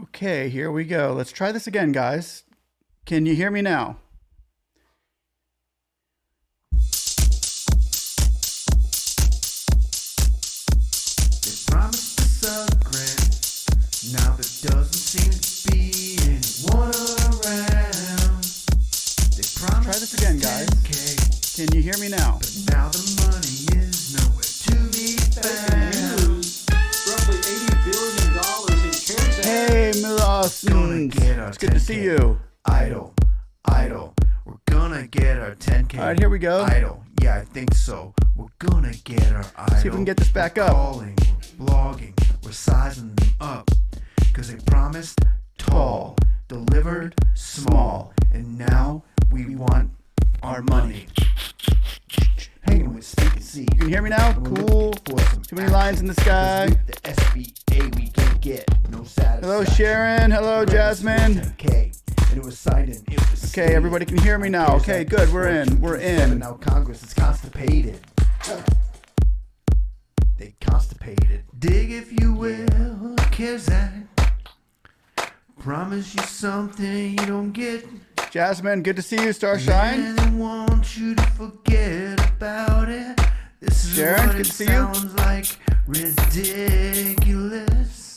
Okay, here we go. Let's try this again, guys. Can you hear me now? They promised us a grant. Now there doesn't seem to be anyone around. They promised Try this again, guys. 10K, Can you hear me now? but now the money is nowhere to be found. Roughly $80 billion in CARES Act. Hey, Milosins. Get our It's good to 10K. see you. Idle. We're gonna get our 10K. All right, here we go. Idle. Yeah, I think so. We're gonna get our idle. See if we can get this back up. Calling, blogging, we're sizing them up. Cause they promised tall, delivered small. And now we want our money. Hanging with Stick and C. You can hear me now? Cool. Too many lines in the sky. The SBA we can get no satisfaction. Hello, Sharon. Hello, Jasmine. 10K. And it was signed in. It was Okay, everybody can hear me now. Okay, good. We're in. We're in. Now Congress is constipated. They constipated. Dig if you will. CARES Act. Promise you something you don't get. Jasmine, good to see you. Starshine. And they want you to forget about it. This is Sharon, what good it to see you. sounds like. Ridiculous.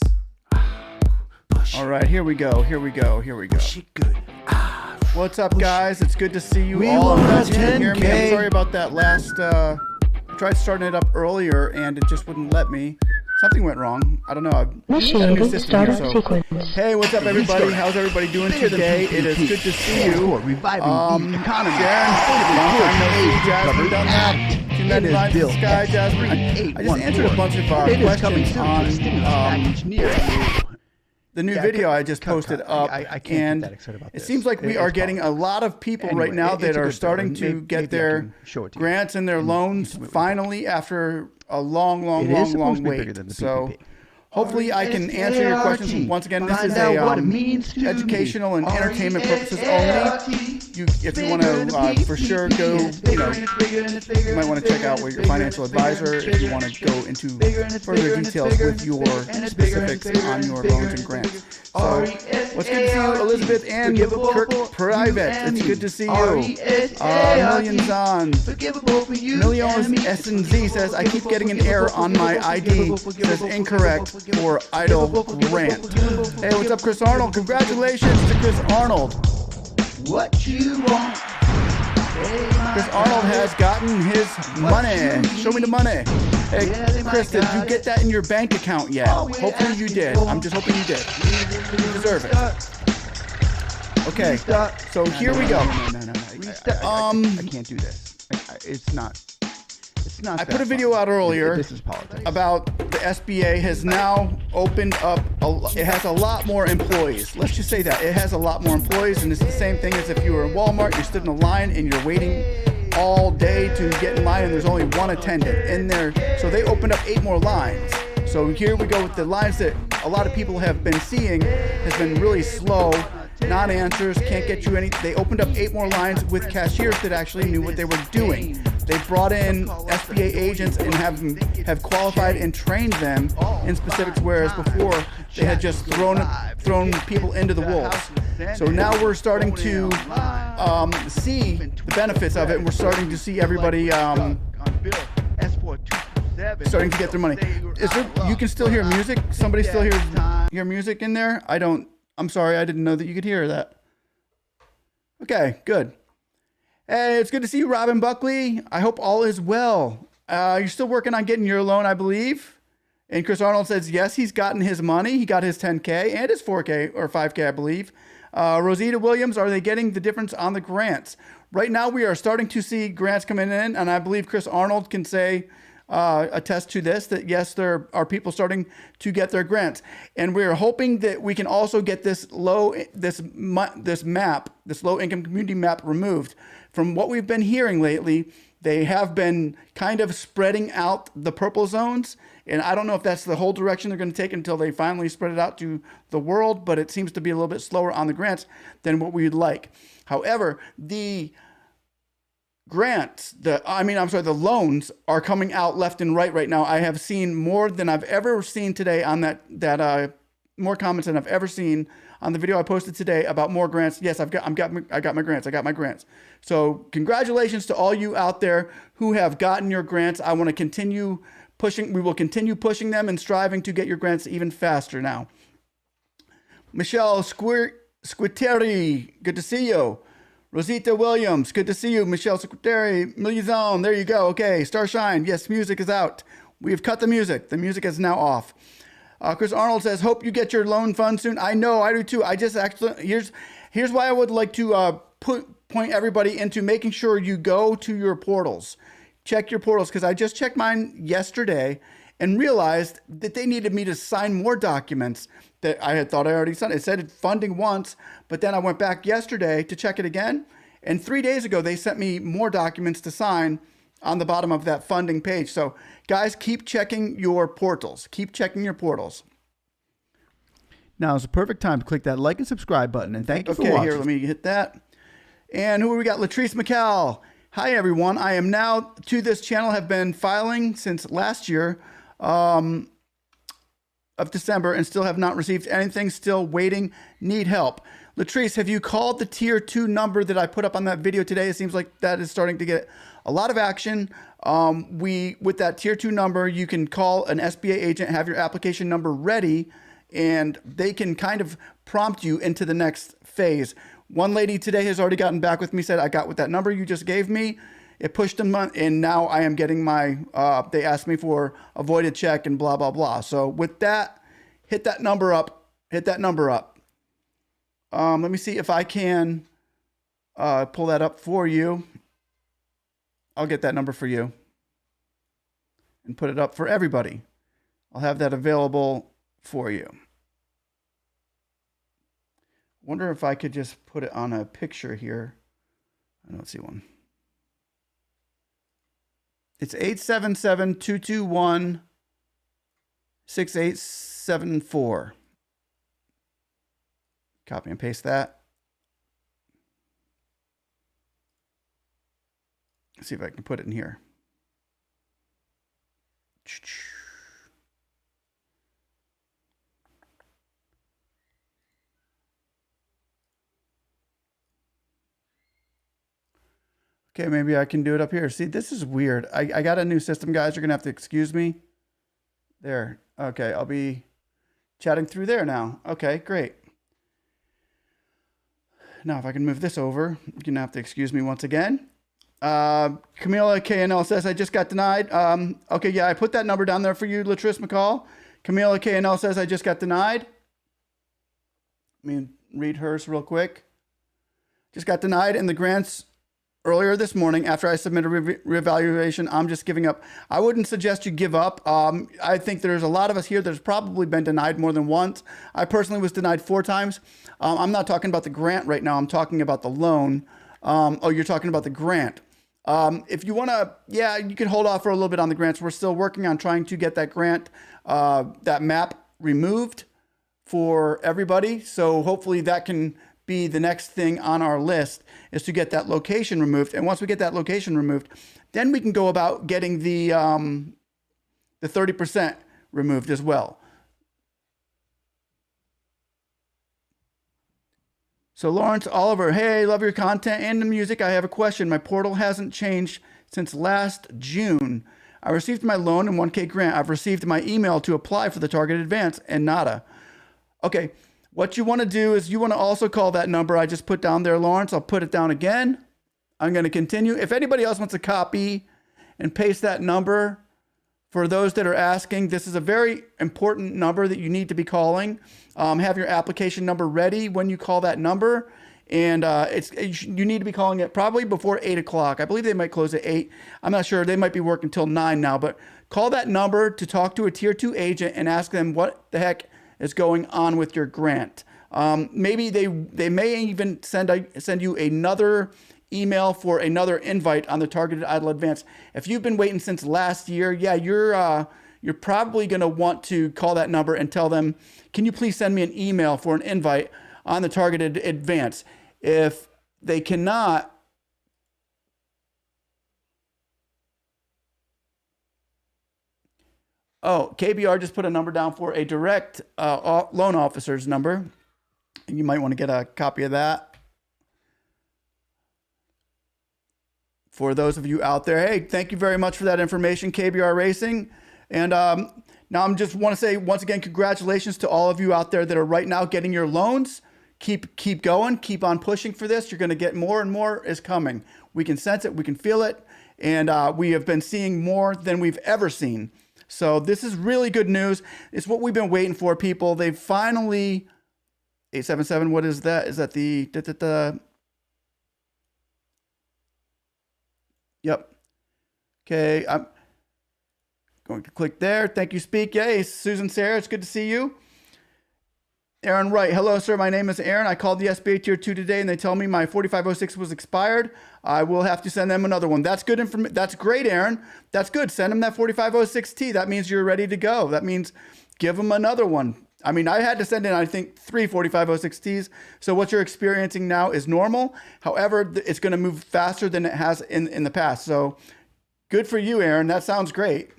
All right, here we go. Here we go. Here we go. Shit good. What's up, guys? It's good to see you We all. want I'm glad you our can hear me. I'm 10K. sorry about that last. I tried starting it up earlier and it just wouldn't let me. Something went wrong. I don't know. I've got a new Initiating system here, startup so. sequence. Hey, what's up, everybody? How's everybody doing today? It is good to see you. Reviving the economy. Sharon, long time no see. Jasmine, done that. Can that It is line to the Bill sky, Jasmine? I just answered a bunch of It is coming questions soon. on The stimulus package near you. the new Yeah, video I just posted up, I can't get and that excited about it this. seems like we It's are getting a politics. lot of people Anyway, right now it's that a are good starting bill. to Maybe get I their can show it to you. grants and their loans finally after a long It is supposed to be wait. bigger than the So PPP. hopefully I can answer your questions. Once again, this is Find out what a it means to educational and me. entertainment purposes only. If you want to, for sure, go. You might want to check out with your financial advisor if you want to go into further details with your specifics on your loans and grants. So, what's good to see you, Elizabeth and Kirk Private. It's good to see you. Millions on. Millions S and Z says I keep getting an error on my ID. Says incorrect for idle grant. Hey, what's up, Chris Arnold? Congratulations to Chris Arnold. What you want? Chris Arnold has gotten his money. Show me the money. Hey, Chris, did you get that in your bank account yet? Hopefully you did. I'm just hoping you did. You deserve it. Okay, so here we go. No. I can't do this. It's not. It's not. I that put a video fun. out earlier This is politics. about the SBA has now opened up, it has a lot more employees. Let's just say that. It has a lot more employees, and it's the same thing as if you were in Walmart, you stood in a line, and you're waiting all day to get in line, and there's only one attendant in there. So they opened up 8 more lines. So here we go with the lines that a lot of people have been seeing has been really slow. Non-answers, can't get you any. They opened up 8 more lines with cashiers that actually knew what they were doing. They brought in SBA agents and have qualified and trained them in specifics, whereas before they had just thrown people into the wolves. So now we're starting to see the benefits of it, and we're starting to see everybody starting to get their money. You can still hear music? Somebody still hear music in there? I'm sorry, I didn't know that you could hear that. Okay, good. Hey, it's good to see you, Robin Buckley. I hope all is well. You're still working on getting your loan, I believe. And Chris Arnold says, yes, he's gotten his money. He got his 10K and his 4K or 5K, I believe. Rosita Williams, are they getting the difference on the grants? Right now, we are starting to see grants coming in, and I believe Chris Arnold can say, attest to this, that yes, there are people starting to get their grants, and we're hoping that we can also get this low income community map removed. From what we've been hearing lately, they have been kind of spreading out the purple zones, and I don't know if that's the whole direction they're going to take until they finally spread it out to the world, but it seems to be a little bit slower on the grants than what we'd like. However, the grants, the loans are coming out left and right now. I have seen more than I've ever seen today on that more comments than I've ever seen on the video I posted today about more grants. Yes, I got my grants. So congratulations to all you out there who have gotten your grants. I want to continue pushing. We will continue pushing them and striving to get your grants even faster now. Michelle Squitieri, good to see you. Rosita Williams, good to see you. Michelle Squitieri, Millizone, there you go. Okay, Starshine, yes, music is out. We've cut the music. The music is now off. Chris Arnold says, hope you get your loan fund soon. I know, I do too. I just actually, here's why I would like to point everybody into making sure you go to your portals. Check your portals, because I just checked mine yesterday and realized that they needed me to sign more documents that I had thought I already signed. It said funding once, but then I went back yesterday to check it again. And 3 days ago, they sent me more documents to sign on the bottom of that funding page. So guys, keep checking your portals. Keep checking your portals. Now is the perfect time to click that like and subscribe button. And thank you for watching. Okay, here, let me hit that. And who we got? Latrice McCall. Hi, everyone. I am now to this channel, have been filing since last year of December and still have not received anything. Still waiting. Need help. Latrice, have you called the tier 2 number that I put up on that video today? It seems like that is starting to get a lot of action. With that tier 2 number, you can call an SBA agent, have your application number ready, and they can kind of prompt you into the next phase. One lady today has already gotten back with me, said, I got with that number you just gave me. It pushed them, and now I am getting my, they asked me for a voided check and blah, blah, blah. So with that, hit that number up, hit that number up. Let me see if I can pull that up for you. I'll get that number for you and put it up for everybody. I'll have that available for you. Wonder if I could just put it on a picture here. I don't see one. It's 877-221-6874. Copy and paste that. Let's see if I can put it in here. Okay, maybe I can do it up here. See, this is weird. I got a new system, guys. You're going to have to excuse me. There. Okay, I'll be chatting through there now. Okay, great. Now, if I can move this over, you're going to have to excuse me once again. Camila KNL says, I just got denied. Okay, yeah, I put that number down there for you, Latrice McCall. Camila KNL says, I just got denied. Let me read hers real quick. Just got denied in the grants earlier this morning after I submitted a reevaluation. I'm just giving up. I wouldn't suggest you give up. I think there's a lot of us here that's probably been denied more than once. I personally was denied 4 times. I'm not talking about the grant right now. I'm talking about the loan. Oh, you're talking about the grant. If you want to, yeah, you can hold off for a little bit on the grants. We're still working on trying to get that grant, that map removed for everybody. So hopefully that can be the next thing on our list, is to get that location removed. And once we get that location removed, then we can go about getting the 30% removed as well. So Lawrence Oliver, hey, love your content and the music. I have a question. My portal hasn't changed since last June. I received my loan and 1K grant. I've received my email to apply for the targeted advance and nada. Okay, what you want to do is you want to also call that number I just put down there, Lawrence. I'll put it down again. I'm going to continue. If anybody else wants to copy and paste that number, for those that are asking, this is a very important number that you need to be calling. Have your application number ready when you call that number. And you need to be calling it probably before 8 o'clock. I believe they might close at 8. I'm not sure. They might be working till 9 now. But call that number to talk to a tier 2 agent and ask them what the heck is going on with your grant. Maybe they may even send you another email for another invite on the targeted EIDL advance. If you've been waiting since last year, yeah, you're probably going to want to call that number and tell them, can you please send me an email for an invite on the targeted advance? If they cannot, Oh, KBR just put a number down for a direct loan officer's number. And you might want to get a copy of that. For those of you out there, hey, thank you very much for that information, KBR Racing. And now I'm just want to say once again, congratulations to all of you out there that are right now getting your loans. Keep going, keep on pushing for this. You're going to get more and more is coming. We can sense it, we can feel it, and we have been seeing more than we've ever seen. So this is really good news. It's what we've been waiting for, people. They finally 877. What is that? Is that the Yep. Okay, I'm going to click there. Thank you, Speak. Yay, Susan Sarah, it's good to see you. Aaron Wright, hello, sir. My name is Aaron. I called the SBA Tier 2 today, and they tell me my 4506 was expired. I will have to send them another one. That's good information. That's great, Aaron. That's good. Send them that 4506T. That means you're ready to go. That means give them another one. I mean, I had to send in, I think, 3 4506Ts. So what you're experiencing now is normal. However, it's going to move faster than it has in the past. So good for you, Aaron. That sounds great.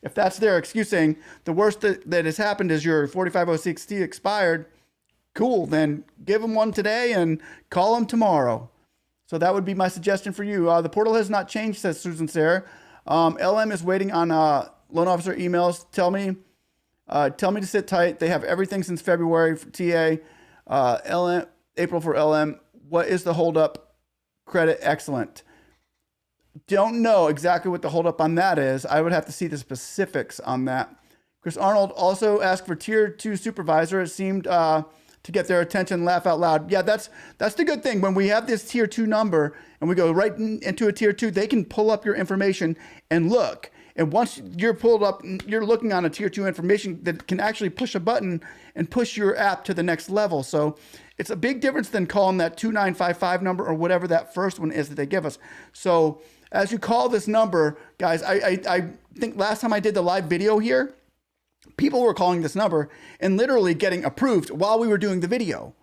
If that's their excuse saying the worst that has happened is your 4506T expired, cool, then give them one today and call them tomorrow. So that would be my suggestion for you. The portal has not changed, says Susan Sarah. LM is waiting on loan officer emails. Tell me to sit tight. They have everything since February for TA. LM, April for LM. What is the holdup? Credit excellent. Don't know exactly what the holdup on that is. I would have to see the specifics on that. Chris Arnold also asked for Tier 2 supervisor. It seemed to get their attention, laugh out loud. Yeah, that's the good thing. When we have this Tier 2 number and we go right into a Tier 2, they can pull up your information and look. And once you're pulled up, you're looking on a Tier 2 information that can actually push a button and push your app to the next level. So it's a big difference than calling that 2955 number or whatever that first one is that they give us. So as you call this number, guys, I think last time I did the live video here, people were calling this number and literally getting approved while we were doing the video.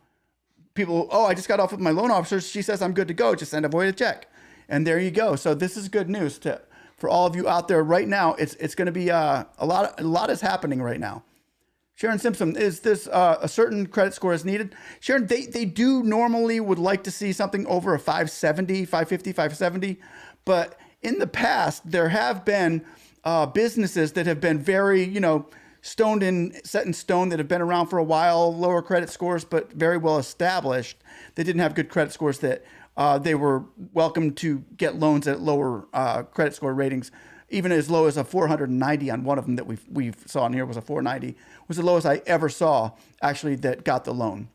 People, oh, I just got off with my loan officer. She says I'm good to go. Just send a voided check. And there you go. So this is good news for all of you out there right now. It's going to be a lot is happening right now. Sharon Simpson, is this a certain credit score is needed? Sharon, they do normally would like to see something over a 570, 550, 570. But in the past, there have been businesses that have been very, set in stone, that have been around for a while, lower credit scores, but very well established. They didn't have good credit scores that they were welcome to get loans at lower credit score ratings, even as low as a 490 on one of them that we saw in here was a 490. It was the lowest I ever saw, actually, that got the loan.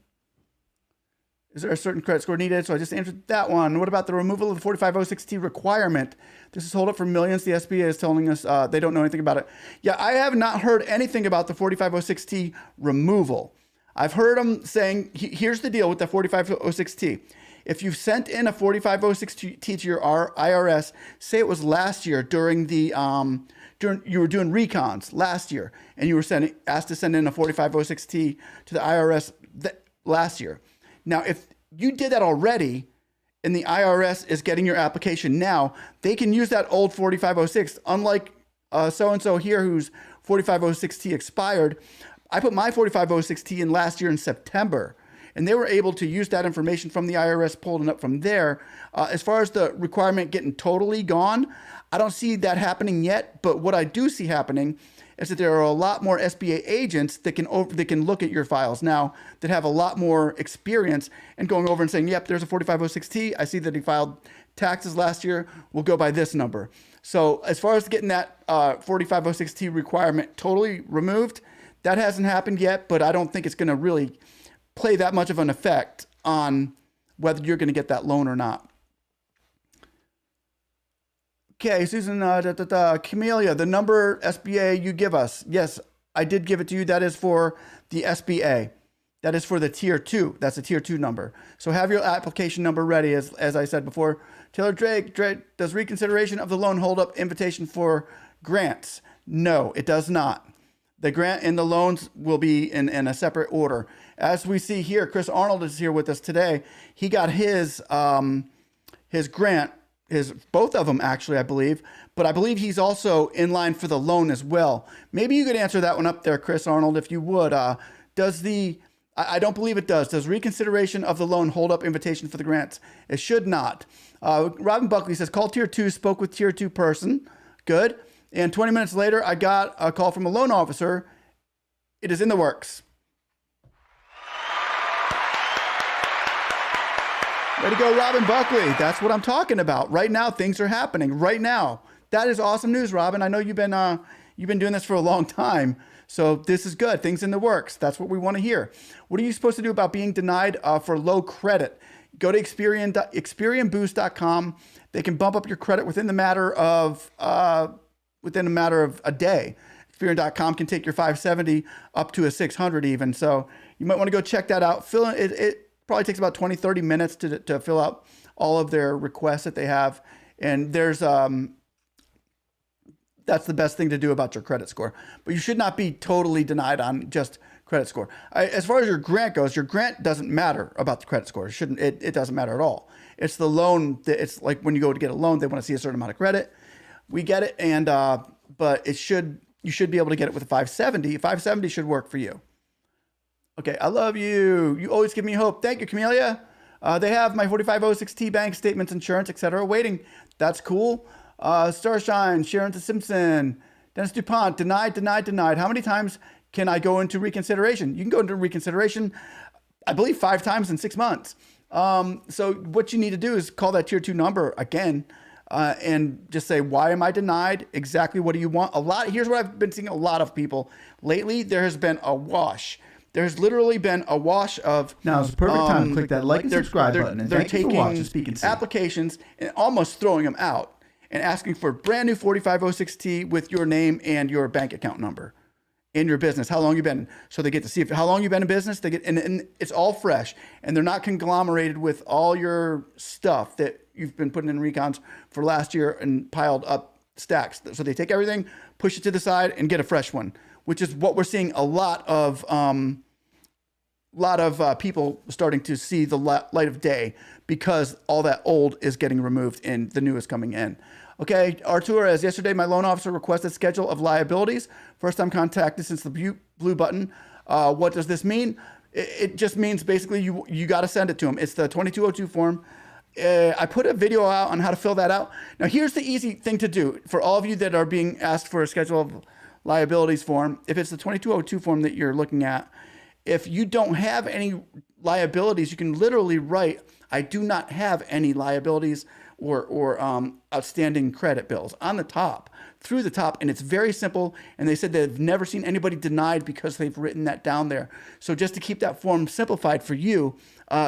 Is there a certain credit score needed? So I just answered that one. What about the removal of the 4506T requirement? This is hold up for millions. The SBA is telling us they don't know anything about it. Yeah, I have not heard anything about the 4506T removal. I've heard them saying, here's the deal with the 4506T. If you've sent in a 4506T to your IRS, say it was last year during the you were doing recons last year, and you were asked to send in a 4506T to the IRS last year. Now, if you did that already and the IRS is getting your application now, they can use that old 4506. Unlike so-and-so here whose 4506T expired, I put my 4506T in last year in September, and they were able to use that information from the IRS, pulled it up from there. As far as the requirement getting totally gone, I don't see that happening yet, but what I do see happening is that there are a lot more SBA agents that can look at your files now, that have a lot more experience and going over and saying, yep, there's a 4506T. I see that he filed taxes last year. We'll go by this number. So as far as getting that 4506T requirement totally removed, that hasn't happened yet, but I don't think it's going to really play that much of an effect on whether you're going to get that loan or not. Okay, Susan, Camellia, the number SBA you give us. Yes, I did give it to you. That is for the SBA. That is for the Tier 2. That's a Tier 2 number. So have your application number ready, as I said before. Taylor Drake, does reconsideration of the loan hold up invitation for grants? No, it does not. The grant and the loans will be in a separate order. As we see here, Chris Arnold is here with us today. He got his grant both of them actually, I believe, but I believe he's also in line for the loan as well. Maybe you could answer that one up there, Chris Arnold, if you would. I don't believe it does. Does reconsideration of the loan hold up invitation for the grants? It should not. Robin Buckley says, call tier 2, spoke with tier 2 person. Good. And 20 minutes later, I got a call from a loan officer. It is in the works. Way to go, Robin Buckley. That's what I'm talking about. Right now, things are happening. Right now. That is awesome news, Robin. I know you've been doing this for a long time. So this is good. Things in the works. That's what we want to hear. What are you supposed to do about being denied for low credit? Go to ExperianBoost.com. They can bump up your credit within a matter of a day. Experian.com can take your 570 up to a 600 even. So you might want to go check that out. It probably takes about 20, 30 minutes to fill out all of their requests that they have. And there's that's the best thing to do about your credit score. But you should not be totally denied on just credit score. As far as your grant goes, your grant doesn't matter about the credit score. It doesn't matter at all. It's the loan. It's like when you go to get a loan, they want to see a certain amount of credit. We get it, and but you should be able to get it with a 570. 570 should work for you. Okay, I love you. You always give me hope. Thank you, Camellia. They have my 4506T bank statements, insurance, etc. waiting. That's cool. Starshine, Sharon Simpson, Dennis DuPont, denied. How many times can I go into reconsideration? You can go into reconsideration, I believe 5 times in 6 months. So what you need to do is call that tier 2 number again and just say, why am I denied? Exactly what do you want? Here's what I've been seeing a lot of people lately. There has been a wash. There's literally been a wash of... Now is the perfect time to click that like and subscribe button. And they're thank you for taking watching Speak and See. applications and almost throwing them out and asking for brand new 4506T with your name and your bank account number in your business. How long you been? So they get to see how long you've been in business. They get and it's all fresh, and they're not conglomerated with all your stuff that you've been putting in recons for last year and piled up stacks. So they take everything, push it to the side, and get a fresh one, which is what we're seeing a lot of people starting to see the light of day because all that old is getting removed and the new is coming in. Okay, Artur, as yesterday, my loan officer requested schedule of liabilities. First time contacted since the blue button. What does this mean? It just means basically you got to send it to him. It's the 2202 form. I put a video out on how to fill that out. Now, here's the easy thing to do for all of you that are being asked for a schedule of liabilities form. If it's the 2202 form that you're looking at, if you don't have any liabilities, you can literally write, I do not have any liabilities or outstanding credit bills on the top, through the top. And it's very simple. And they said they've never seen anybody denied because they've written that down there. So just to keep that form simplified for you,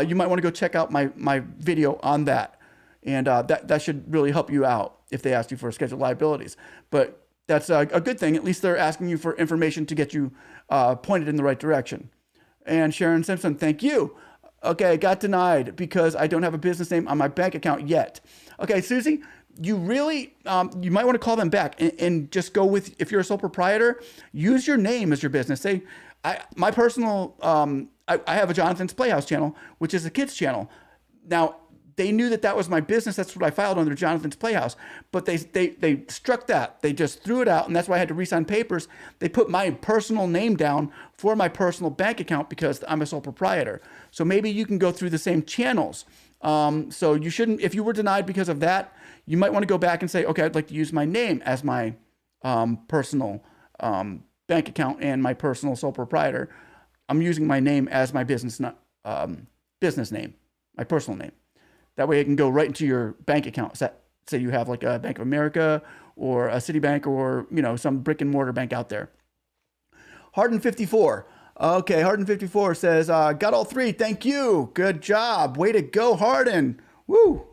you might want to go check out my video on that. And that should really help you out if they ask you for a schedule of liabilities. But that's a good thing. At least they're asking you for information to get you pointed in the right direction. And Sharon Simpson, thank you. Okay, got denied because I don't have a business name on my bank account yet. Okay, Susie, you really, you might want to call them back and just go with, if you're a sole proprietor, use your name as your business. Say, my personal, I have a Jonathan's Playhouse channel, which is a kids channel. Now, they knew that was my business. That's what I filed under Jonathan's Playhouse. But they struck that. They just threw it out, and that's why I had to re-sign papers. They put my personal name down for my personal bank account because I'm a sole proprietor. So maybe you can go through the same channels. So you shouldn't, if you were denied because of that, you might want to go back and say, okay, I'd like to use my name as my personal bank account and my personal sole proprietor. I'm using my name as my business name, my personal name. That way it can go right into your bank account. Say you have like a Bank of America or a Citibank or, some brick and mortar bank out there. Harden 54. Okay, Harden 54 says, got all 3. Thank you. Good job. Way to go, Harden. Woo.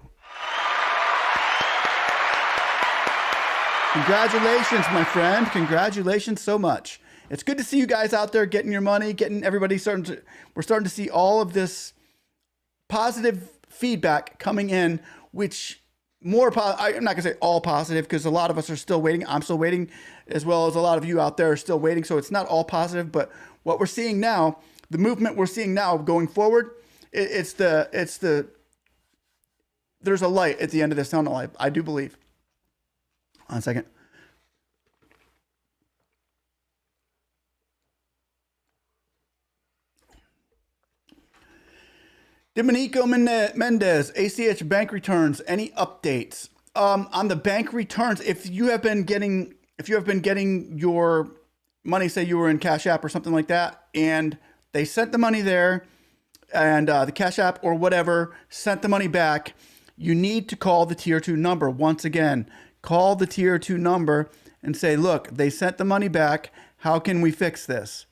Congratulations, my friend. Congratulations so much. It's good to see you guys out there getting your money, getting everybody we're starting to see all of this positive feedback coming in, which I'm not gonna say all positive because a lot of us are still waiting. I'm still waiting, as well as a lot of you out there are still waiting. So it's not all positive, but what we're seeing now, the movement we're seeing now going forward, it's the there's a light at the end of this tunnel. I do believe. One second. Domenico Mendez, ACH bank returns. Any updates on the bank returns? If you have been getting your money, say you were in Cash App or something like that, and they sent the money there, and the Cash App or whatever sent the money back, you need to call the tier 2 number. Once again, call the tier 2 number and say, look, they sent the money back. How can we fix this?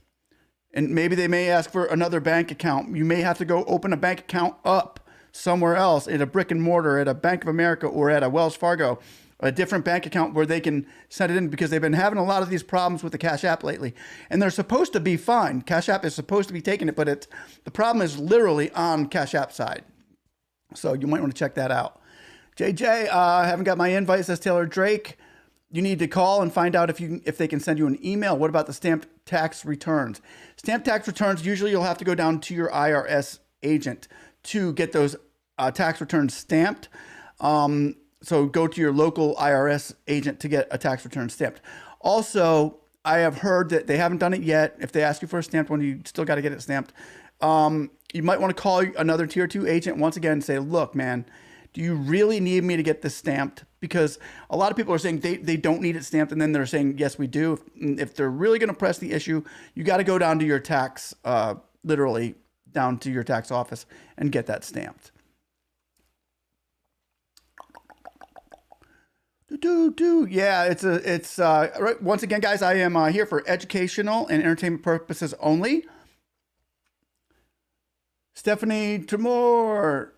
And maybe they may ask for another bank account. You may have to go open a bank account up somewhere else, at a brick and mortar, at a Bank of America or at a Wells Fargo, a different bank account where they can send it in, because they've been having a lot of these problems with the Cash App lately. And they're supposed to be fine. Cash App is supposed to be taking it, but the problem is literally on Cash App side. So you might want to check that out. JJ, I haven't got my invite, says Taylor Drake. You need to call and find out if they can send you an email. What about the stamped tax returns? Stamped tax returns, usually you'll have to go down to your IRS agent to get those tax returns stamped. So go to your local IRS agent to get a tax return stamped. Also, I have heard that they haven't done it yet. If they ask you for a stamped one, you still got to get it stamped. You might want to call another tier 2 agent once again and say, look, man, do you really need me to get this stamped? Because a lot of people are saying they don't need it stamped, and then they're saying, yes, we do. If they're really going to press the issue, you got to go down to your tax, literally down to your tax office and get that stamped. Yeah, it's right. Once again, guys, I am here for educational and entertainment purposes only. Stephanie Tremor.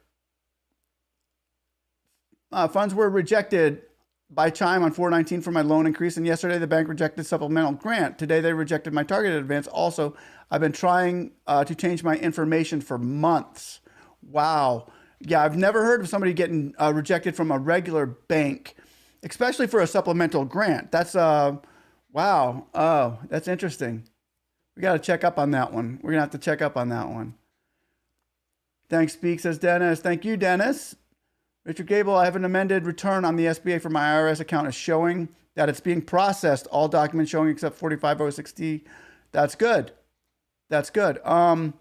Funds were rejected by Chime on 4/19 for my loan increase, and yesterday the bank rejected supplemental grant. Today they rejected my targeted advance. Also, I've been trying to change my information for months. Wow. Yeah, I've never heard of somebody getting rejected from a regular bank, especially for a supplemental grant. That's wow. Oh, that's interesting. We got to check up on that one. We're gonna have to check up on that one. Thanks, Speak, says Dennis. Thank you, Dennis. Richard Gable, I have an amended return on the SBA for my IRS account is showing that it's being processed. All documents showing except 4506T. That's good. That's good. All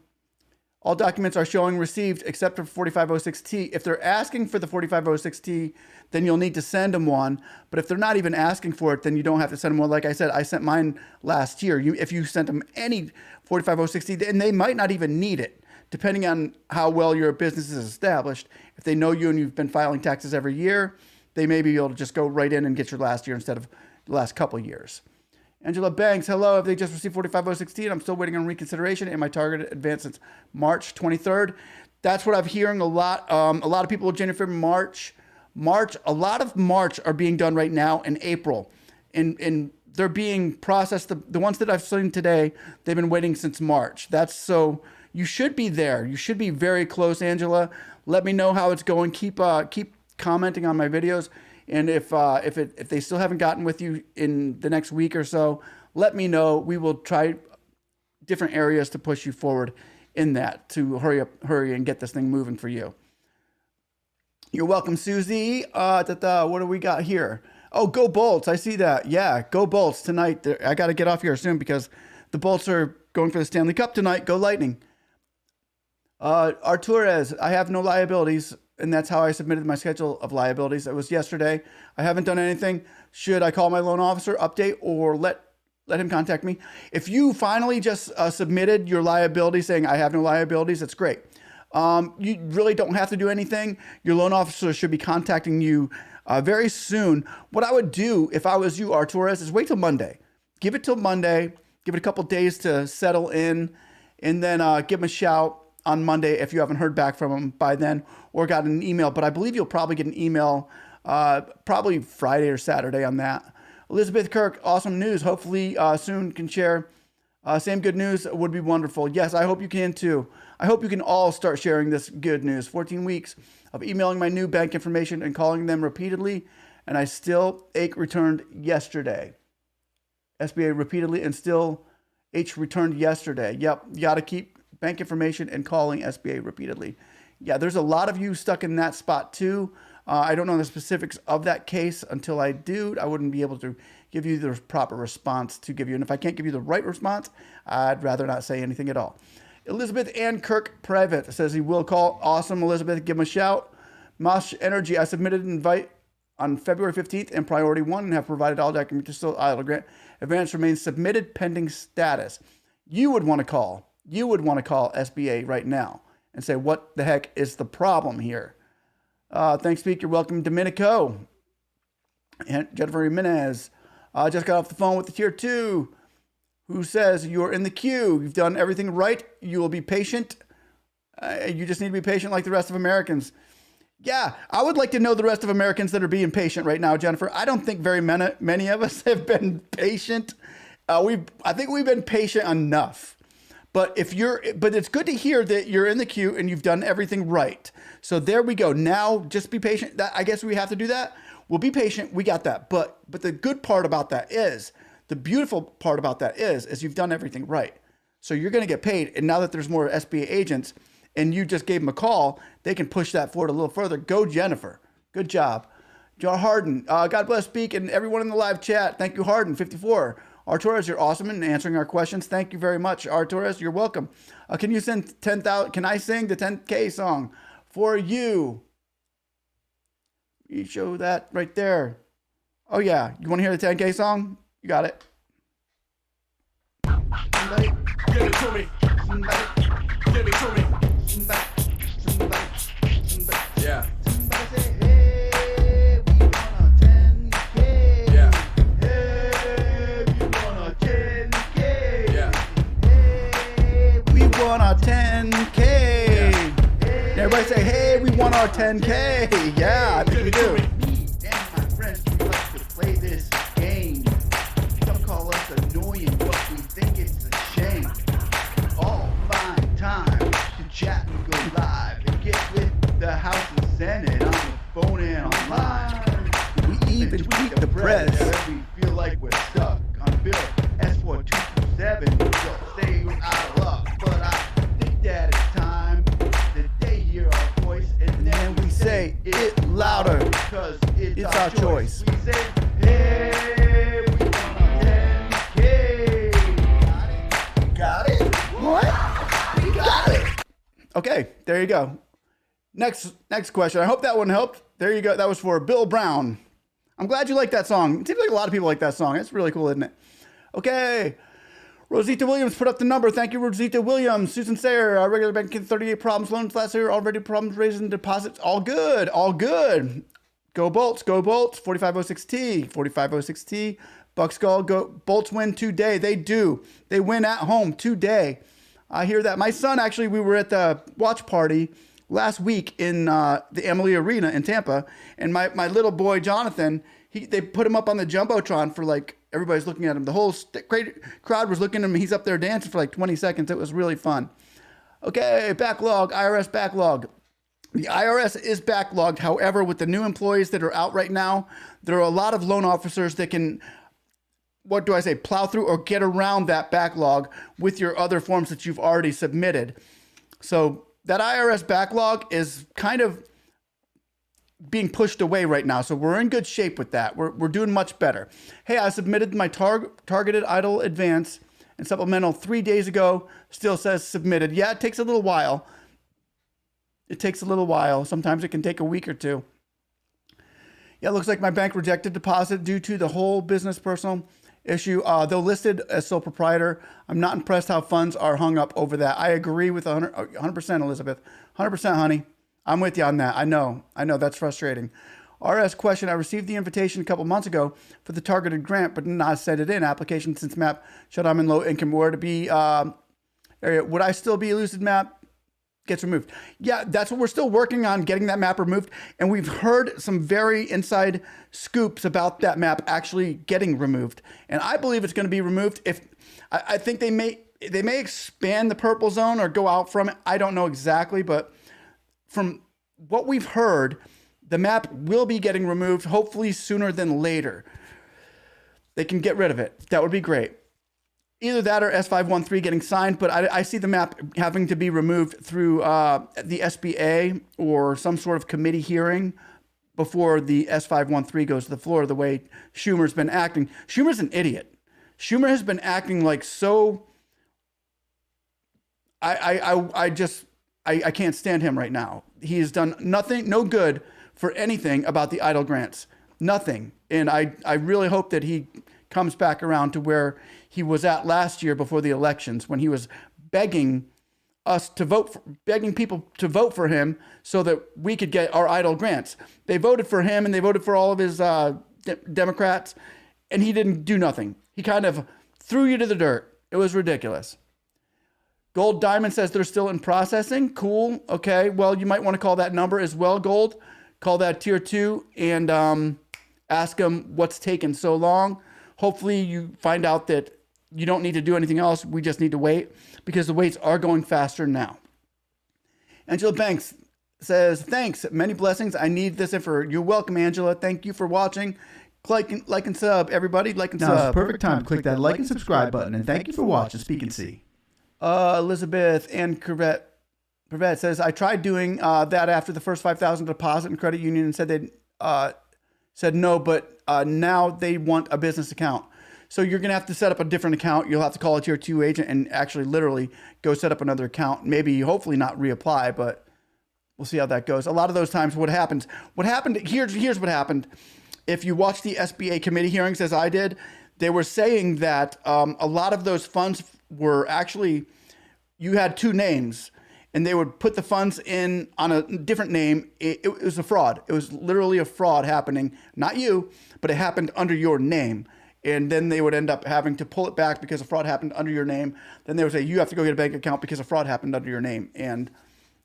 documents are showing received except for 4506T. If they're asking for the 4506T, then you'll need to send them one. But if they're not even asking for it, then you don't have to send them one. Like I said, I sent mine last year. If you sent them any 4506T, then they might not even need it, depending on how well your business is established. If they know you and you've been filing taxes every year, they may be able to just go right in and get your last year instead of the last couple of years. Angela Banks, hello. Have they just received 4506T? And I'm still waiting on reconsideration in my targeted advance since March 23rd. That's what I'm hearing a lot. A lot of people, Jennifer, March, a lot of March are being done right now in April. And they're being processed. The ones that I've seen today, they've been waiting since March. That's so you should be there. You should be very close, Angela. Let me know how it's going. Keep commenting on my videos. And if they still haven't gotten with you in the next week or so, let me know. We will try different areas to push you forward in that to hurry and get this thing moving for you. You're welcome, Susie. What do we got here? Oh, go Bolts. I see that. Yeah, go Bolts tonight. I got to get off here soon because the Bolts are going for the Stanley Cup tonight. Go Lightning. Arturez, I have no liabilities. And that's how I submitted my schedule of liabilities. It was yesterday. I haven't done anything. Should I call my loan officer, update, or let him contact me? If you finally just submitted your liability saying I have no liabilities, that's great. You really don't have to do anything. Your loan officer should be contacting you very soon. What I would do if I was you, Arturez, is wait till Monday. Give it till Monday. Give it a couple days to settle in, and then give him a shout on Monday if you haven't heard back from him by then or got an email. But I believe you'll probably get an email probably Friday or Saturday on that. Elizabeth Kirk, awesome news. Hopefully soon can share. Same good news would be wonderful. Yes, I hope you can too. I hope you can all start sharing this good news. 14 weeks of emailing my new bank information and calling them repeatedly, and I still H returned yesterday. SBA repeatedly and still H returned yesterday. Yep, you got to keep bank information and calling SBA repeatedly. Yeah, there's a lot of you stuck in that spot too. I don't know the specifics of that case. Until I do, I wouldn't be able to give you the proper response to give you. And if I can't give you the right response, I'd rather not say anything at all. Elizabeth Ann Kirk Private says he will call. Awesome, Elizabeth. Give him a shout. Mosh Energy, I submitted an invite on February 15th in priority 1 and have provided all documents to still EIDL grant. Advance remains submitted pending status. You would want to call. You would want to call SBA right now and say, what the heck is the problem here? Thanks, Speak. You're welcome, Domenico. And Jennifer Jimenez just got off the phone with the Tier 2 who says you're in the queue. You've done everything right. You will be patient. You just need to be patient like the rest of Americans. Yeah, I would like to know the rest of Americans that are being patient right now, Jennifer. I don't think very many of us have been patient. I think we've been patient enough. But it's good to hear that you're in the queue and you've done everything right. So there we go. Now just be patient. I guess we have to do that. We'll be patient. We got that. But the good part about that is, the beautiful part about that is you've done everything right. So you're going to get paid. And now that there's more SBA agents and you just gave them a call, they can push that forward a little further. Go, Jennifer. Good job. John Harden. God bless Speak and everyone in the live chat. Thank you, Harden, 54. Arturez, you're awesome in answering our questions. Thank you very much, Arturez. You're welcome. Can you send 10,000? Can I sing the 10K song for you? You show that right there. Oh yeah, you want to hear the 10K song? You got it. Somebody, give it to me. Somebody, give it to me. Somebody. Yeah. Somebody say, hey, we want a 10K. Yeah. Hey, we want a 10K. Yeah. Hey, we want a 10K. Yeah. Everybody say, hey, we want our 10K. Yeah, I think we do. Me and my friends, we like to play this game. Some call us annoying, but we think it's a shame. All find time to chat and go live and get with the House and Senate on the phone and online. We even tweet the press if we feel like we're stuck on Bill S4227. They'll say we're out of luck, but I think that it's time that they hear our voice and then we say it louder because it's our choice. We say, hey, we want a 10K. Got it? What? We got it. Okay, there you go. Next question. I hope that one helped. There you go. That was for Bill Brown. I'm glad you like that song. It seems like a lot of people like that song. It's really cool, isn't it? Okay. Rosita Williams put up the number. Thank you, Rosita Williams. Susan Sayer, our regular banking, 38 problems loans last year. Already problems raising deposits. All good. All good. Go Bolts. Go Bolts. 4506T. 4506T. Buck Skull. Go Bolts win today. They do. They win at home today. I hear that. My son, actually, we were at the watch party last week in the Emily Arena in Tampa. And my little boy, Jonathan, they put him up on the Jumbotron for like, everybody's looking at him. The whole crowd was looking at him. He's up there dancing for like 20 seconds. It was really fun. Okay, backlog, IRS backlog. The IRS is backlogged. However, with the new employees that are out right now, there are a lot of loan officers that can, plow through or get around that backlog with your other forms that you've already submitted. So that IRS backlog is kind of being pushed away right now. So we're in good shape with that. We're doing much better. Hey, I submitted my targeted EIDL advance and supplemental 3 days ago. Still says submitted. Yeah, it takes a little while. It takes a little while. Sometimes it can take a week or two. Yeah, it looks like my bank rejected deposit due to the whole business personal issue. Though listed as sole proprietor, I'm not impressed how funds are hung up over that. I agree with 100%, Elizabeth. 100%, honey. I'm with you on that. I know. That's frustrating. RS question. I received the invitation a couple months ago for the targeted grant, but did not set it in. Application since MAP showed I'm in low income. Where to be area. Would I still be elucid MAP? Gets removed. Yeah, that's what we're still working on, getting that map removed. And we've heard some very inside scoops about that map actually getting removed. And I believe it's going to be removed. I think they may expand the purple zone or go out from it. I don't know exactly, but from what we've heard, the map will be getting removed, hopefully sooner than later. They can get rid of it. That would be great. Either that or S513 getting signed, but I see the map having to be removed through the SBA or some sort of committee hearing before the S513 goes to the floor, the way Schumer's been acting. Schumer's an idiot. Schumer has been acting like so... I can't stand him right now. He has done nothing, no good for anything about the EIDL grants. Nothing. And I really hope that he comes back around to where he was at last year before the elections, when he was begging us to vote for, begging people to vote for him so that we could get our EIDL grants. They voted for him and they voted for all of his Democrats, and he didn't do nothing. He kind of threw you to the dirt. It was ridiculous. Gold Diamond says they're still in processing. Cool. Okay. Well, you might want to call that number as well, Gold. Call that tier 2 and ask them what's taken so long. Hopefully you find out that you don't need to do anything else. We just need to wait, because the waits are going faster now. Angela Banks says, thanks. Many blessings. I need this info. You're welcome, Angela. Thank you for watching. Like and sub, everybody. Like and Now is sub. the perfect time to click that like and subscribe button. And thank you for watching Speak and See. Elizabeth and Corvette says, I tried doing that after the first $5,000 deposit in credit union and said they said no, but now they want a business account. So you're going to have to set up a different account. You'll have to call a tier 2 agent and actually literally go set up another account. Maybe, hopefully not reapply, but we'll see how that goes. A lot of those times here's what happened. If you watch the SBA committee hearings, as I did, they were saying that a lot of those funds were actually, you had 2 names, and they would put the funds in on a different name. It was a fraud. It was literally a fraud happening. Not you, but it happened under your name. And then they would end up having to pull it back because a fraud happened under your name. Then they would say, you have to go get a bank account because a fraud happened under your name. And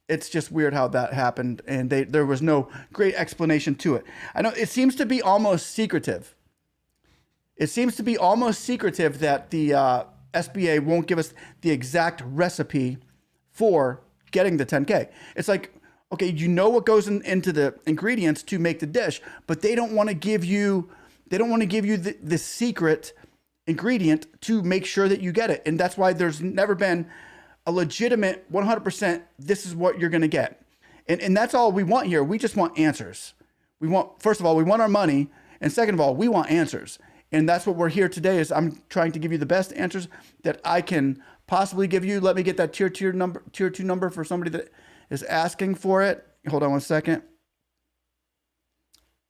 it's just weird how that happened. And there was no great explanation to it. I know it seems to be almost secretive. It seems to be almost secretive that the SBA won't give us the exact recipe for getting the 10K. It's like, okay, you know what goes into the ingredients to make the dish, but they don't want to give you the secret ingredient to make sure that you get it. And that's why there's never been a legitimate 100%, this is what you're going to get. And that's all we want here. We just want answers. First of all, we want our money. And second of all, we want answers. And that's what we're here today, is I'm trying to give you the best answers that I can possibly give you. Let me get that tier 2 number for somebody that is asking for it. Hold on one second.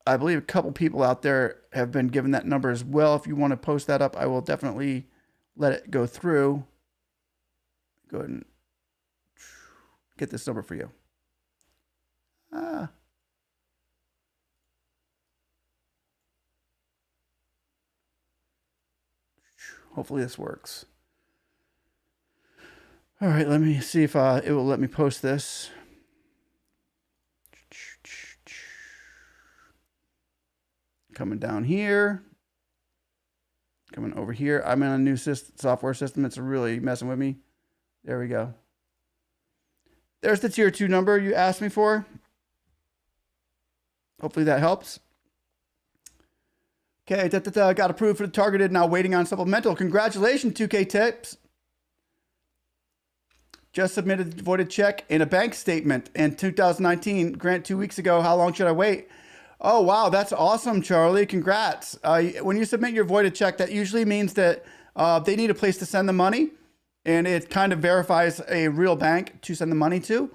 I believe a couple people out there have been given that number as well. If you want to post that up, I will definitely let it go through. Go ahead and get this number for you. Hopefully this works. All right, let me see if it will let me post this. Coming down here. Coming over here. I'm in a new software system. It's really messing with me. There we go. There's the tier 2 number you asked me for. Hopefully that helps. Okay, got approved for the targeted, now waiting on supplemental. Congratulations, 2K Tips. Just submitted the voided check and a bank statement in 2019 grant 2 weeks ago. How long should I wait? Oh, wow, that's awesome, Charlie. Congrats. When you submit your voided check, that usually means that they need a place to send the money, and it kind of verifies a real bank to send the money to.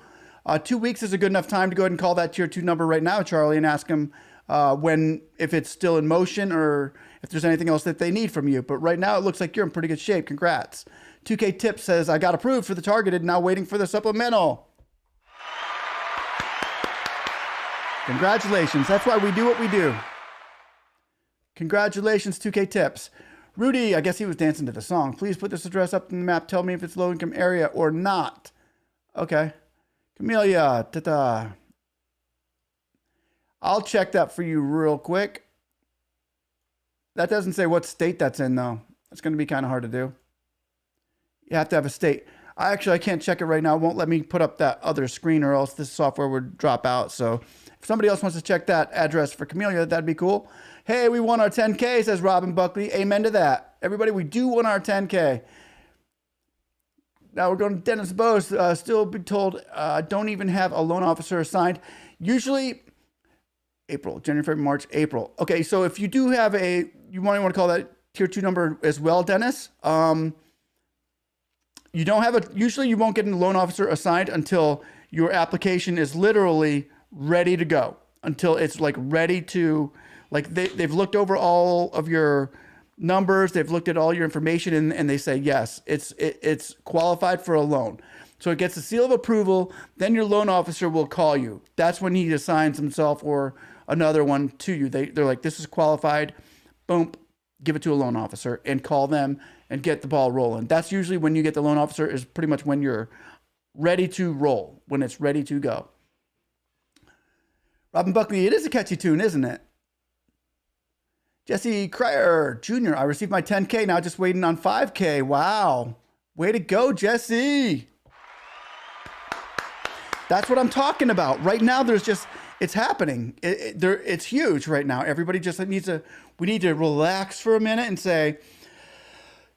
2 weeks is a good enough time to go ahead and call that tier 2 number right now, Charlie, and ask them if it's still in motion or if there's anything else that they need from you. But right now, it looks like you're in pretty good shape. Congrats. 2K Tip says, I got approved for the targeted, now waiting for the supplemental. Congratulations. That's why we do what we do. Congratulations, 2K Tips. Rudy, I guess he was dancing to the song. Please put this address up in the map. Tell me if it's low income area or not. Okay. Camellia, ta-ta. I'll check that for you real quick. That doesn't say what state that's in, though. It's going to be kind of hard to do. You have to have a state. I can't check it right now. It won't let me put up that other screen, or else this software would drop out. So if somebody else wants to check that address for Camellia, that'd be cool. Hey, we won our 10K, says Robin Buckley. Amen to that. Everybody, we do want our 10K. Now we're going to Dennis Bose. Still be told, don't even have a loan officer assigned. Usually April, January, February, March, April. Okay, so if you do have you might want to call that tier 2 number as well, Dennis. You don't have usually you won't get a loan officer assigned until your application is literally ready to go, until it's like ready to, like they've looked over all of your numbers, they've looked at all your information, and they say, yes, it's qualified for a loan. So it gets the seal of approval, then your loan officer will call you. That's when he assigns himself or another one to you. They're like, this is qualified, boom, give it to a loan officer and call them and get the ball rolling. That's usually when you get the loan officer, is pretty much when you're ready to roll, when it's ready to go. Robin Buckley, it is a catchy tune, isn't it? Jesse Cryer Jr., I received my 10K, now just waiting on 5K. Wow. Way to go, Jesse. That's what I'm talking about. Right now, it's happening. It's huge right now. Everybody just we need to relax for a minute and say,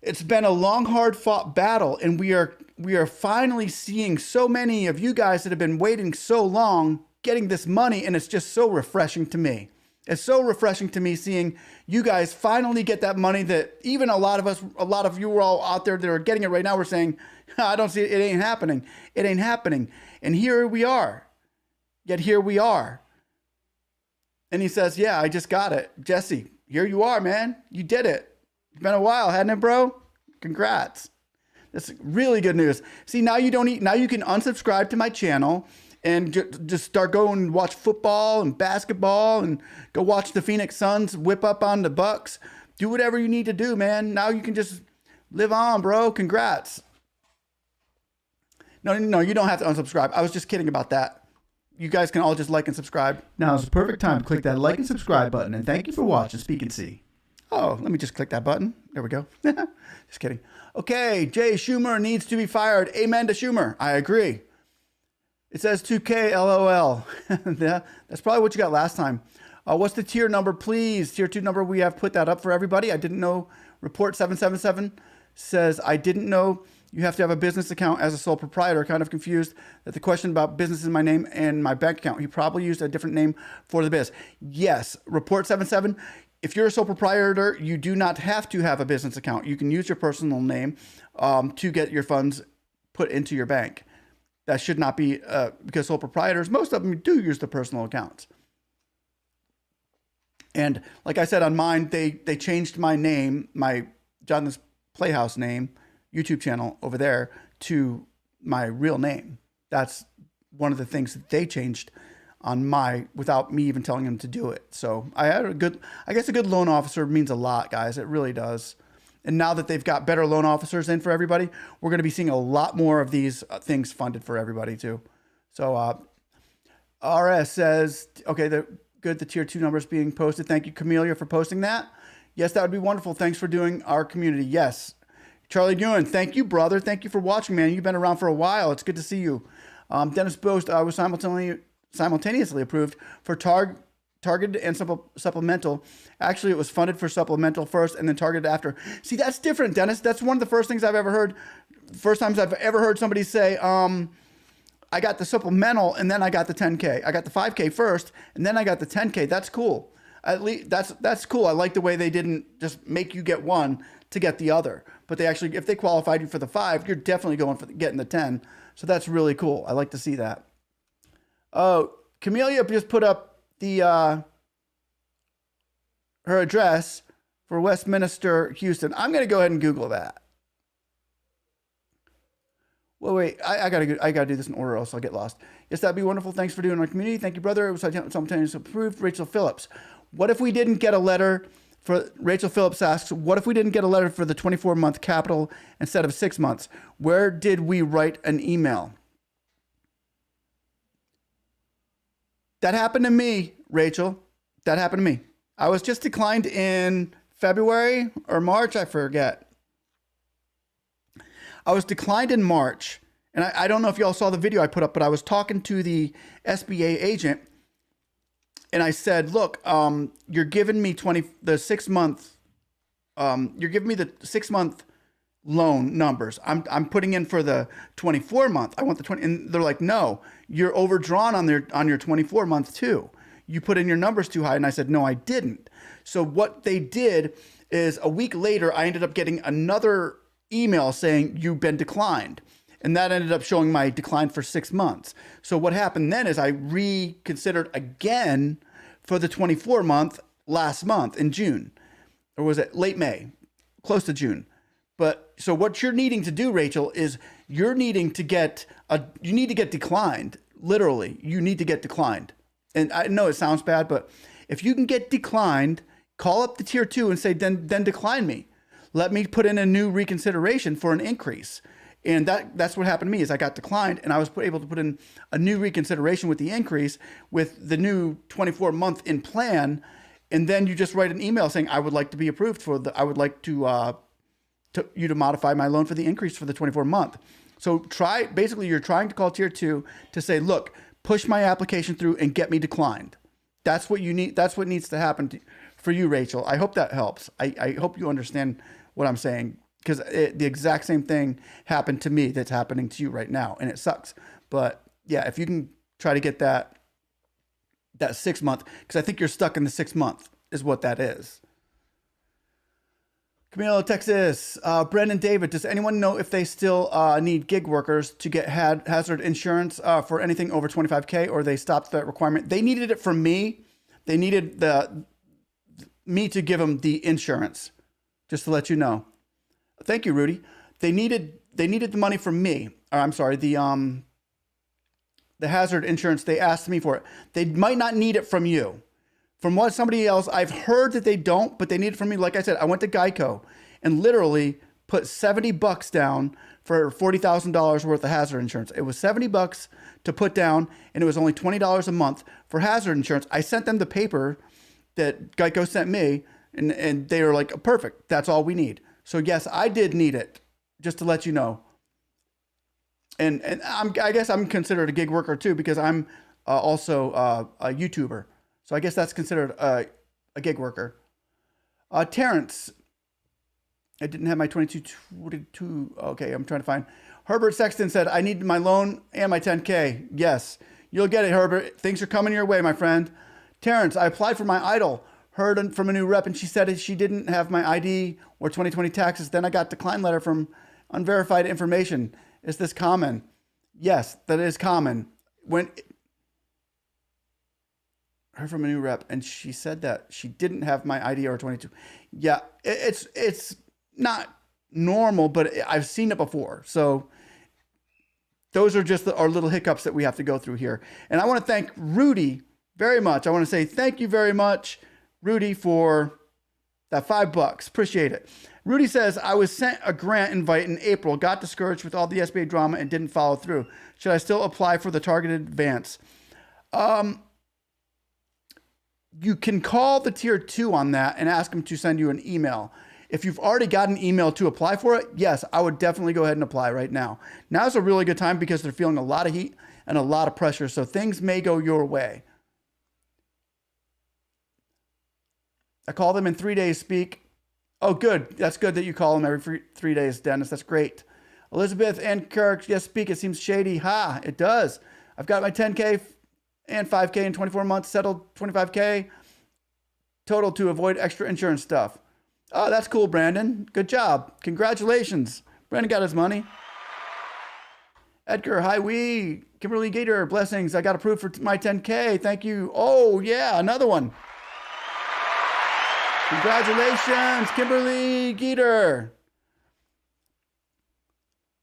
it's been a long, hard fought battle, and we are finally seeing so many of you guys that have been waiting so long getting this money, and it's just so refreshing to me. It's so refreshing to me seeing you guys finally get that money that even a lot of you are all out there that are getting it right now. We're saying, I don't see it. It ain't happening. It ain't happening. And here we are. Yet here we are. And he says, yeah, I just got it. Jesse, here you are, man. You did it. It's been a while, hadn't it, bro? Congrats. That's really good news. See, now you can unsubscribe to my channel and just start going and watch football and basketball and go watch the Phoenix Suns whip up on the Bucks. Do whatever you need to do, man. Now you can just live on, bro. Congrats. No, you don't have to unsubscribe. I was just kidding about that. You guys can all just like and subscribe. Now is the perfect time to click that like and subscribe button, and thank you for watching Speak and See. Oh, let me just click that button. There we go. Just kidding. Okay, Jay Schumer needs to be fired. Amen to Schumer. I agree. It says 2K, LOL. Yeah, that's probably what you got last time. What's the tier number, please? Tier 2 number, we have put that up for everybody. I didn't know. Report 777 says, I didn't know you have to have a business account as a sole proprietor. Kind of confused that the question about business is my name and my bank account. He probably used a different name for the biz. Yes, Report 77. If you're a sole proprietor, you do not have to have a business account. You can use your personal name to get your funds put into your bank. That should not be, because sole proprietors, most of them do use the personal accounts. And like I said on mine, they changed my name, my Jonathan's Playhouse name, YouTube channel over there, to my real name. That's one of the things that they changed on without me even telling them to do it. So I guess a good loan officer means a lot, guys. It really does. And now that they've got better loan officers in for everybody, we're going to be seeing a lot more of these things funded for everybody too. So RS says, okay, the tier 2 numbers being posted. Thank you, Camellia, for posting that. Yes, that would be wonderful. Thanks for doing our community. Yes. Charlie Ewan, thank you, brother. Thank you for watching, man. You've been around for a while. It's good to see you. Dennis Boast was simultaneously approved for targeted and supplemental. Actually, it was funded for supplemental first and then targeted after. See, that's different, Dennis. That's one of the first things I've ever heard. First times I've ever heard somebody say, I got the supplemental and then I got the 10K. I got the 5K first and then I got the 10K. That's cool. At least that's cool. I like the way they didn't just make you get one to get the other, but they actually, if they qualified you for the 5, you're definitely going for getting the 10. So that's really cool. I like to see that. Oh, Camellia just put up the her address for Westminster, Houston. I'm going to go ahead and Google that. Well, wait, I gotta do this in order, else I'll get lost. Yes, that'd be wonderful. Thanks for doing our community. Thank you, brother. It was simultaneously approved. Rachel Phillips. What if we didn't get a letter for, Rachel Phillips asks, what if we didn't get a letter for the 24-month capital instead of 6 months? Where did we write an email? That happened to me, Rachel. That happened to me. I was just declined in February or March, I forget. I was declined in March, and I don't know if y'all saw the video I put up, but I was talking to the SBA agent, and I said, look, you're giving me the 6 month you're giving me the 6-month loan numbers. I'm putting in for the 24-month. I want the 20, and they're like, no, you're overdrawn on your 24-month too. You put in your numbers too high. And I said, no, I didn't. So what they did is a week later, I ended up getting another email saying you've been declined. And that ended up showing my decline for 6 months. So what happened then is I reconsidered again for the 24-month last month in June. Or was it late May? Close to June. But so what you're needing to do, Rachel, is you need to get declined. Literally, you need to get declined. And I know it sounds bad, but if you can get declined, call up the tier 2 and say, then decline me. Let me put in a new reconsideration for an increase. And that's what happened to me is I got declined and I was able to put in a new reconsideration with the increase with the new 24-month in plan. And then you just write an email saying, I would like to be approved I would like to you to modify my loan for the increase for the 24-month. So basically you're trying to call tier 2 to say, look, push my application through and get me declined. That's what you need. That's what needs to happen for you, Rachel. I hope that helps. I hope you understand what I'm saying, because the exact same thing happened to me that's happening to you right now, and it sucks. But yeah, if you can try to get that 6 month, because I think you're stuck in the 6 month is what that is. Camilo, Texas. Brendan David, does anyone know if they still need gig workers to get hazard insurance for anything over 25K, or they stopped that requirement? They needed it from me. They needed me to give them the insurance, just to let you know. Thank you, Rudy. They needed the money from me. Or, I'm sorry, the hazard insurance. They asked me for it. They might not need it from you. From what somebody else, I've heard that they don't, but they need it from me. Like I said, I went to Geico and literally put $70 down for $40,000 worth of hazard insurance. It was $70 to put down, and it was only $20 a month for hazard insurance. I sent them the paper that Geico sent me, and they were like, perfect, that's all we need. So yes, I did need it, just to let you know. And I guess I'm considered a gig worker too, because I'm also a YouTuber. So I guess that's considered a gig worker. Terrence, I didn't have my 22. Okay, I'm trying to find. Herbert Sexton said, I need my loan and my 10K. Yes, you'll get it, Herbert. Things are coming your way, my friend. Terrence, I applied for my EIDL. Heard from a new rep, and she said she didn't have my ID or 2020 taxes. Then I got decline letter from unverified information. Is this common? Yes, that is common. Heard from a new rep, and she said that she didn't have my ID or 22. Yeah, it's not normal, but I've seen it before. So those are just our little hiccups that we have to go through here. And I want to thank Rudy very much. I want to say thank you very much, Rudy, for that $5. Appreciate it. Rudy says, I was sent a grant invite in April, got discouraged with all the SBA drama and didn't follow through. Should I still apply for the targeted advance? You can call the tier 2 on that and ask them to send you an email. If you've already got an email to apply for it, yes, I would definitely go ahead and apply right now. Now's a really good time because they're feeling a lot of heat and a lot of pressure, so things may go your way. I call them in 3 days, speak. Oh, good. That's good that you call them every 3 days, Dennis. That's great. Elizabeth and Kirk, yes, speak. It seems shady. Ha, it does. I've got my 10K and 5K in 24 months, settled 25K total to avoid extra insurance stuff. Oh, that's cool, Brandon. Good job. Congratulations. Brandon got his money. Edgar, hi, Kimberly Gator, blessings. I got approved for my 10K. Thank you. Oh, yeah, another one. Congratulations, Kimberly Gator.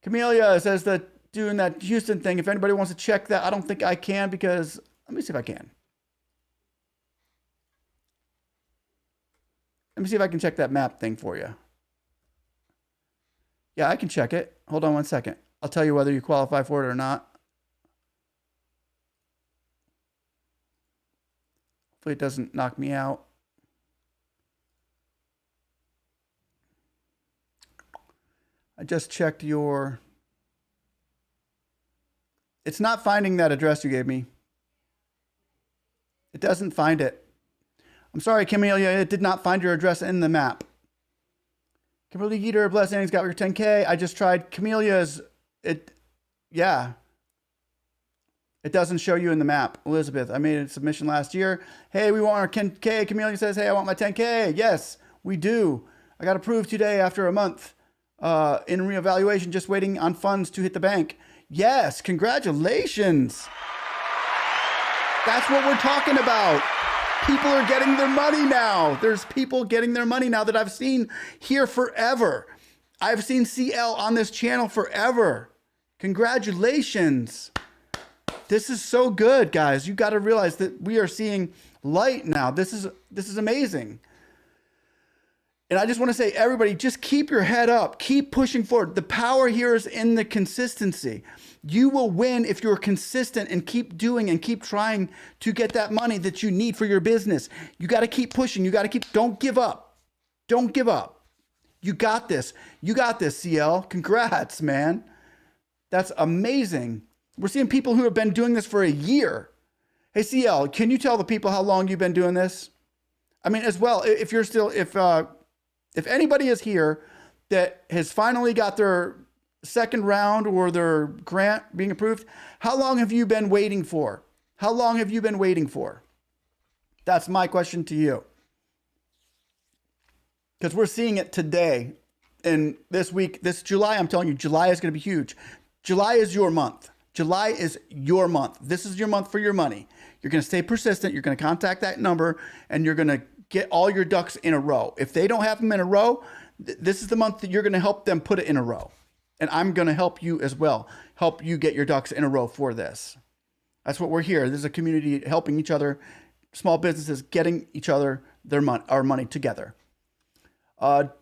Camellia says that doing that Houston thing, if anybody wants to check that, I don't think I can because, let me see if I can. Let me see if I can check that map thing for you. Yeah, I can check it. Hold on one second. I'll tell you whether you qualify for it or not. Hopefully it doesn't knock me out. I just checked your... It's not finding that address you gave me. It doesn't find it. I'm sorry, Camellia, it did not find your address in the map. Kimberly Yeater, blessings, got your 10K. I just tried Camellia's. Yeah. It doesn't show you in the map. Elizabeth, I made a submission last year. Hey, we want our 10K. Camellia says, hey, I want my 10K. Yes, we do. I got approved today after a month in reevaluation, just waiting on funds to hit the bank. Yes, congratulations. That's what we're talking about. People are getting their money now. There's people getting their money now that I've seen here forever. I've seen CL on this channel forever. Congratulations. This is so good, guys. You got to realize that we are seeing light now. This is amazing. And I just want to say, everybody, just keep your head up. Keep pushing forward. The power here is in the consistency. You will win if you're consistent and keep doing and keep trying to get that money that you need for your business. You got to keep pushing. You got to keep, don't give up. Don't give up. You got this. You got this, CL. Congrats, man. That's amazing. We're seeing people who have been doing this for a year. Hey, CL, can you tell the people how long you've been doing this? I mean, as well, if you're still, if anybody is here that has finally got their second round or their grant being approved, how long have you been waiting for? How long have you been waiting for? That's my question to you. Because we're seeing it today and this week, this July, I'm telling you, July is going to be huge. July is your month. July is your month. This is your month for your money. You're going to stay persistent. You're going to contact that number and you're going to get all your ducks in a row. If they don't have them in a row, this is the month that you're going to help them put it in a row. And I'm going to help you as well. Help you get your ducks in a row for this. That's what we're here. This is a community helping each other, small businesses getting each other our money together. Applied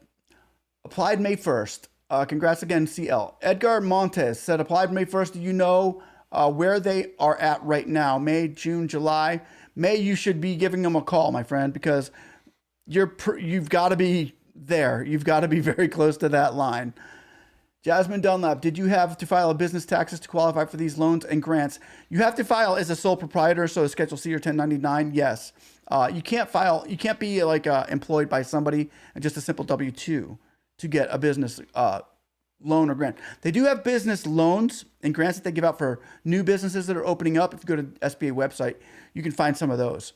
May 1st. Congrats again, CL. Edgar Montes said applied May 1st. Do you know where they are at right now? May, June, July. May, you should be giving them a call, my friend, because you've got to be there. You've got to be very close to that line. Jasmine Dunlap, did you have to file a business taxes to qualify for these loans and grants? You have to file as a sole proprietor, so a Schedule C or 1099, yes. You can't file, you can't be like employed by somebody and just a simple W-2 to get a business loan or grant. They do have business loans and grants that they give out for new businesses that are opening up. If you go to the SBA website, you can find some of those.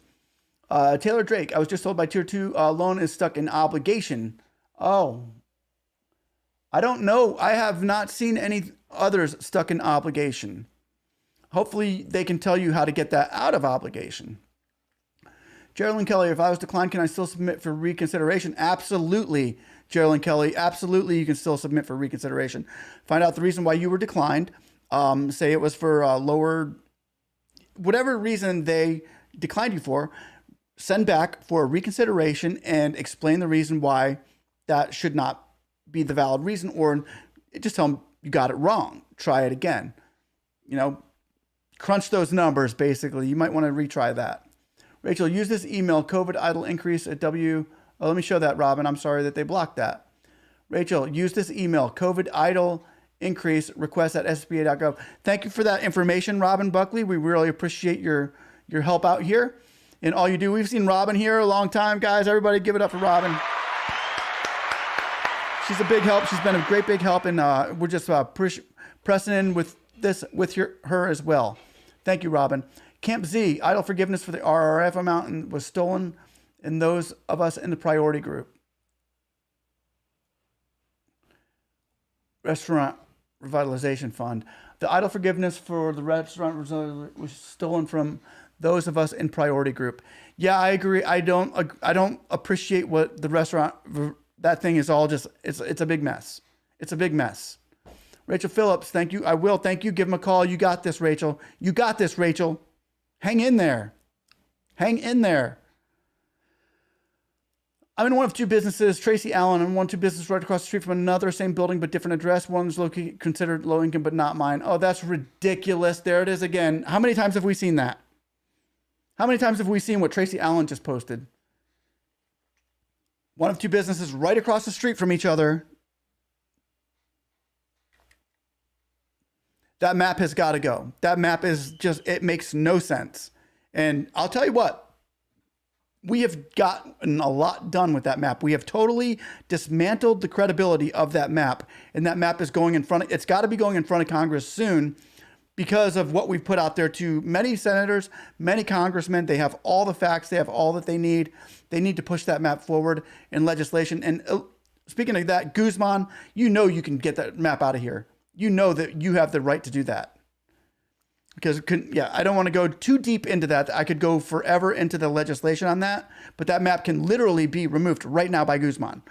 Taylor Drake, I was just told my Tier 2 loan is stuck in obligation. Oh, I don't know. I have not seen any others stuck in obligation. Hopefully they can tell you how to get that out of obligation. Geraldine Kelly, if I was declined, can I still submit for reconsideration? Absolutely, Geraldine Kelly. Absolutely, you can still submit for reconsideration. Find out the reason why you were declined. Say it was for lower, whatever reason they declined you for. Send back for a reconsideration and explain the reason why that should not be the valid reason, or just tell them you got it wrong. Try it again. You know, crunch those numbers, basically. You might want to retry that. Rachel, use this email, COVID idle increase at W. Oh, let me show that, Robin. I'm sorry that they blocked that. Rachel, use this email, COVID idle increase request at sba.gov. Thank you for that information, Robin Buckley. We really appreciate your help out here and all you do. We've seen Robin here a long time, guys. Everybody give it up for Robin. She's a big help. She's been a great big help, and we're just pressing in with this with her as well. Thank you, Robin. Camp Z, idle forgiveness for the RRF amount and was stolen in those of us in the priority group. Restaurant Revitalization Fund. The idle forgiveness for the restaurant was stolen from those of us in priority group. Yeah, I agree. I don't appreciate what the restaurant, that thing is all just, it's a big mess. It's a big mess. Rachel Phillips, thank you. I will. Thank you. Give him a call. You got this, Rachel. You got this, Rachel. Hang in there. Hang in there. I'm in one of two businesses, Tracy Allen. I'm in one of two businesses right across the street from another, same building, but different address. One's located, considered low income, but not mine. Oh, that's ridiculous. There it is again. How many times have we seen that? How many times have we seen what Tracy Allen just posted? One of two businesses right across the street from each other. That map has got to go. That map is just, it makes no sense. And I'll tell you what, We have gotten a lot done with that map. We have totally dismantled the credibility of that map, and that map is going in front of, it's got to be going in front of Congress soon because of what we've put out there to many senators, many congressmen. They have all the facts. They have all that they need. They need to push that map forward in legislation. And speaking of that, Guzman, you know you can get that map out of here. You know that you have the right to do that. Because, I don't want to go too deep into that. I could go forever into the legislation on that, but that map can literally be removed right now by Guzman.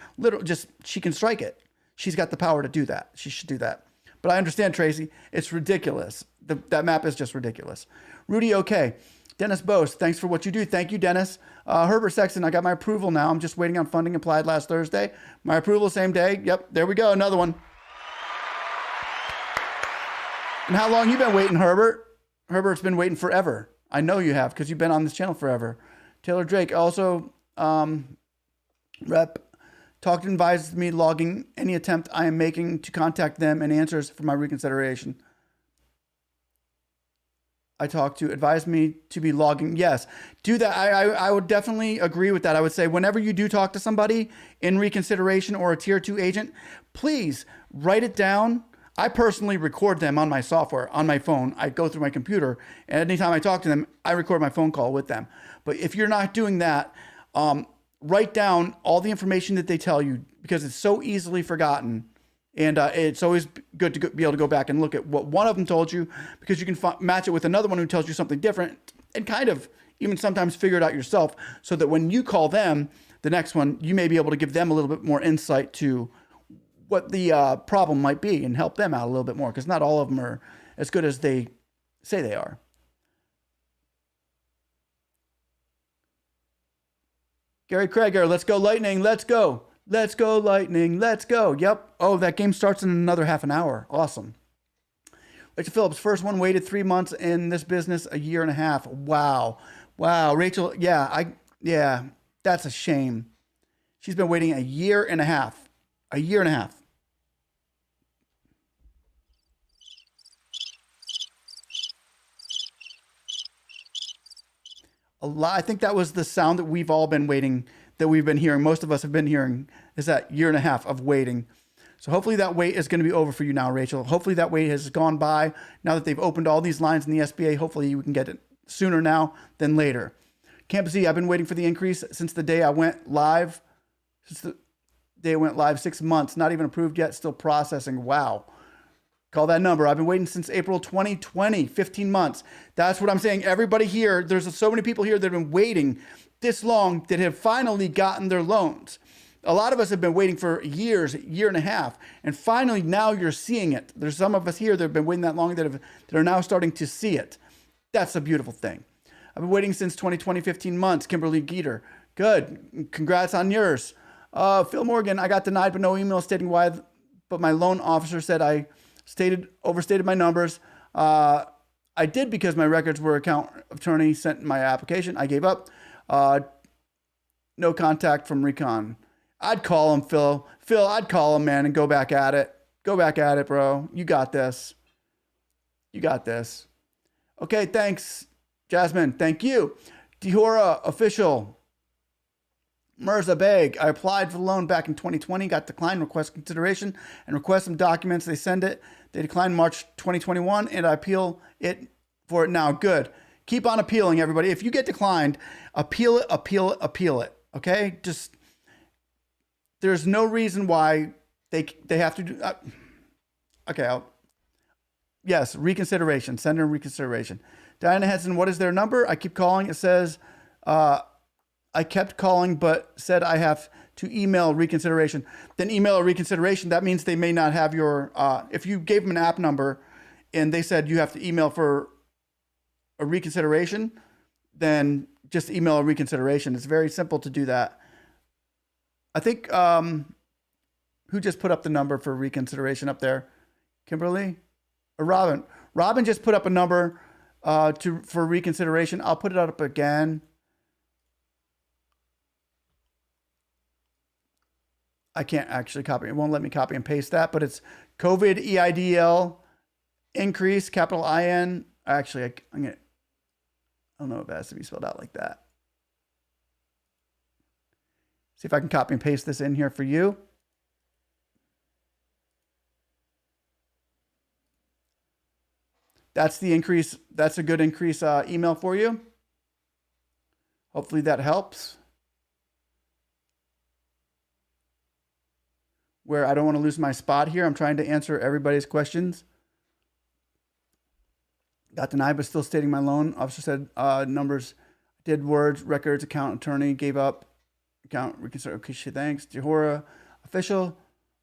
She can strike it. She's got the power to do that. She should do that. But I understand, Tracy. It's ridiculous. That map is just ridiculous. Rudy, okay. Dennis Bose, thanks for what you do. Thank you, Dennis. Herbert Sexton, I got my approval now. I'm just waiting on funding applied last Thursday. My approval, same day. Yep, there we go. Another one. And how long you been waiting, Herbert? Herbert's been waiting forever. I know you have because you've been on this channel forever. Taylor Drake also, Rep, talked and advised me logging any attempt I am making to contact them and answers for my reconsideration. I talked to advise me to be logging. Yes, do that. I would definitely agree with that. I would say whenever you do talk to somebody in reconsideration or a tier 2 agent, please write it down. I personally record them on my software, on my phone. I go through my computer, and anytime I talk to them, I record my phone call with them. But if you're not doing that, write down all the information that they tell you because it's so easily forgotten. And it's always good to be able to go back and look at what one of them told you because you can match it with another one who tells you something different and kind of even sometimes figure it out yourself so that when you call them, the next one, you may be able to give them a little bit more insight to what the problem might be and help them out a little bit more because not all of them are as good as they say they are. Gary Krager, let's go Lightning, let's go. Let's go Lightning, let's go. Yep. Oh, that game starts in another half an hour. Awesome. Rachel Phillips, first one waited 3 months in this business, a year and a half. Wow. Wow. Rachel, yeah, that's a shame. She's been waiting a year and a half. A year and a half. I think that was the sound that we've all been waiting, that we've been hearing. Most of us have been hearing is that year and a half of waiting. So hopefully that wait is going to be over for you now, Rachel. Hopefully that wait has gone by now that they've opened all these lines in the SBA. Hopefully you can get it sooner now than later. Campus E, I've been waiting for the increase since the day I went live. Since the day I went live, 6 months, not even approved yet, still processing. Wow. Call that number. I've been waiting since April 2020, 15 months. That's what I'm saying. Everybody here, there's so many people here that have been waiting this long that have finally gotten their loans. A lot of us have been waiting for years, a year and a half, and finally now you're seeing it. There's some of us here that have been waiting that long that are now starting to see it. That's a beautiful thing. I've been waiting since 2020, 15 months. Kimberly Geeter. Good. Congrats on yours. Phil Morgan, I got denied but no email stating why, but my loan officer said I overstated my numbers. I did because my records were account attorney sent my application. I gave up. No contact from Recon. I'd call him, Phil. Phil, I'd call him, man, and go back at it. Go back at it, bro. You got this. You got this. Okay, thanks, Jasmine. Thank you. Dihora official. Mirza Beg, I applied for the loan back in 2020, got declined, request consideration, and request some documents. They send it. They declined March 2021, and I appeal it for it now. Good. Keep on appealing, everybody. If you get declined, appeal it, appeal it, appeal it. Okay? Just, there's no reason why they have to do. Okay. Yes, reconsideration. Send in reconsideration. Diana Henson, what is their number? I keep calling. It says, I kept calling, but said I have to email reconsideration. Then email a reconsideration. That means they may not have your, if you gave them an app number and they said you have to email for a reconsideration, then just email a reconsideration. It's very simple to do that. I think, who just put up the number for reconsideration up there? Kimberly or Robin? Robin just put up a number for reconsideration. I'll put it up again. I can't actually copy. It won't let me copy and paste that, but it's COVID EIDL increase, capital IN. Actually, I don't know if it has to be spelled out like that. See if I can copy and paste this in here for you. That's the increase. That's a good increase email for you. Hopefully that helps. Where I don't want to lose my spot here. I'm trying to answer everybody's questions. Got denied, but still stating my loan. Officer said numbers, did words, records, account, attorney, gave up, account, reconsider. Okay, shit, thanks. Jehoram, official,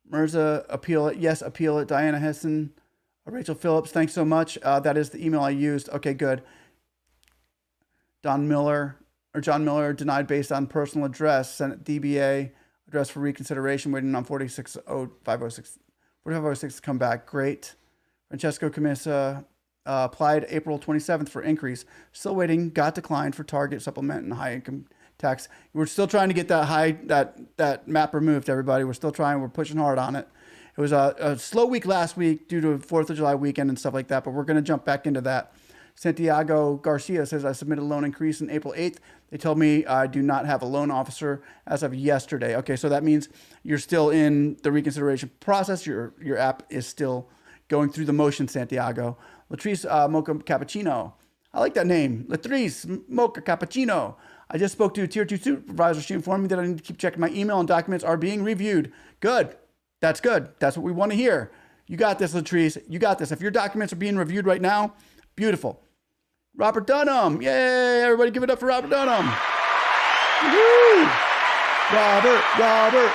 Mirza, appeal it. Yes, appeal it. Diana Hessen, Rachel Phillips, thanks so much. That is the email I used. Okay, good. John Miller, denied based on personal address. Senate DBA, address for reconsideration, waiting on 4506 to come back. Great. Francesco Camisa, applied April 27th for increase. Still waiting. Got declined for target supplement and high income tax. We're still trying to get that map removed, everybody. We're still trying. We're pushing hard on it. It was a slow week last week due to 4th of July weekend and stuff like that, but we're going to jump back into that. Santiago Garcia says, I submitted a loan increase on April 8th. They told me I do not have a loan officer as of yesterday. Okay, so that means you're still in the reconsideration process. Your app is still going through the motion, Santiago. Latrice Mocha Cappuccino. I like that name. Latrice Mocha Cappuccino. I just spoke to a Tier 2 supervisor. She informed me that I need to keep checking my email and documents are being reviewed. Good. That's good. That's what we want to hear. You got this, Latrice. You got this. If your documents are being reviewed right now, beautiful. Robert Dunham. Yay. Everybody give it up for Robert Dunham. Woo! Robert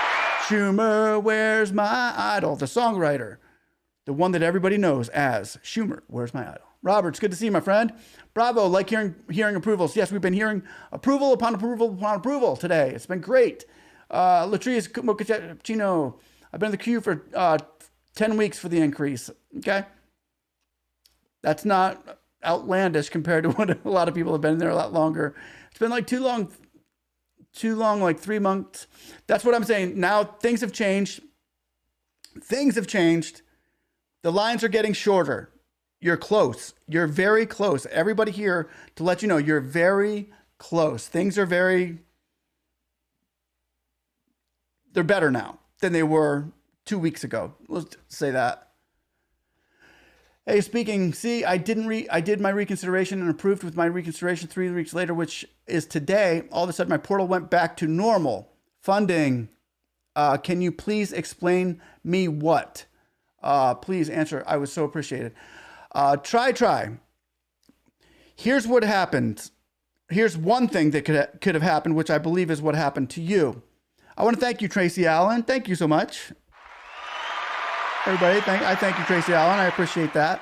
Schumer, where's my idol? The songwriter. The one that everybody knows as Schumer, where's my idol? Robert, it's good to see you, my friend. Bravo, like hearing approvals. Yes, we've been hearing approval upon approval upon approval today. It's been great. Latrice Mochaccino, I've been in the queue for 10 weeks for the increase. Okay. That's not outlandish compared to what a lot of people have been there a lot longer. It's been like too long, like 3 months. That's what I'm saying. Now things have changed. The lines are getting shorter. You're close. You're very close. Everybody here, to let you know, you're very close. Things are they're better now than they were 2 weeks ago. Let's say that. Hey, speaking, see, I did my reconsideration and approved with my reconsideration 3 weeks later, which is today. All of a sudden, my portal went back to normal. Funding. Can you please explain me what? Please answer. I would so appreciate it. Try. Here's what happened. Here's one thing that could have happened, which I believe is what happened to you. I want to thank you, Tracy Allen. Thank you so much. Everybody, I thank you, Tracy Allen. I appreciate that.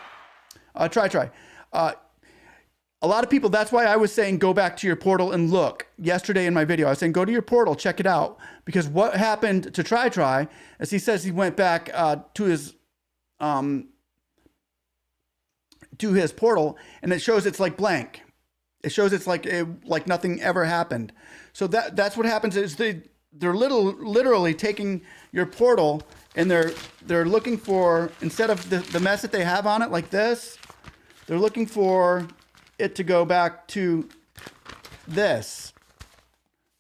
Try. A lot of people, that's why I was saying go back to your portal and look. Yesterday in my video, I was saying go to your portal, check it out. Because what happened to Try, as he says he went back to his portal, and it shows it's like blank. It shows it's like nothing ever happened. So that's what happens is they're literally taking your portal and they're looking for, instead of the mess that they have on it like this, they're looking for it to go back to this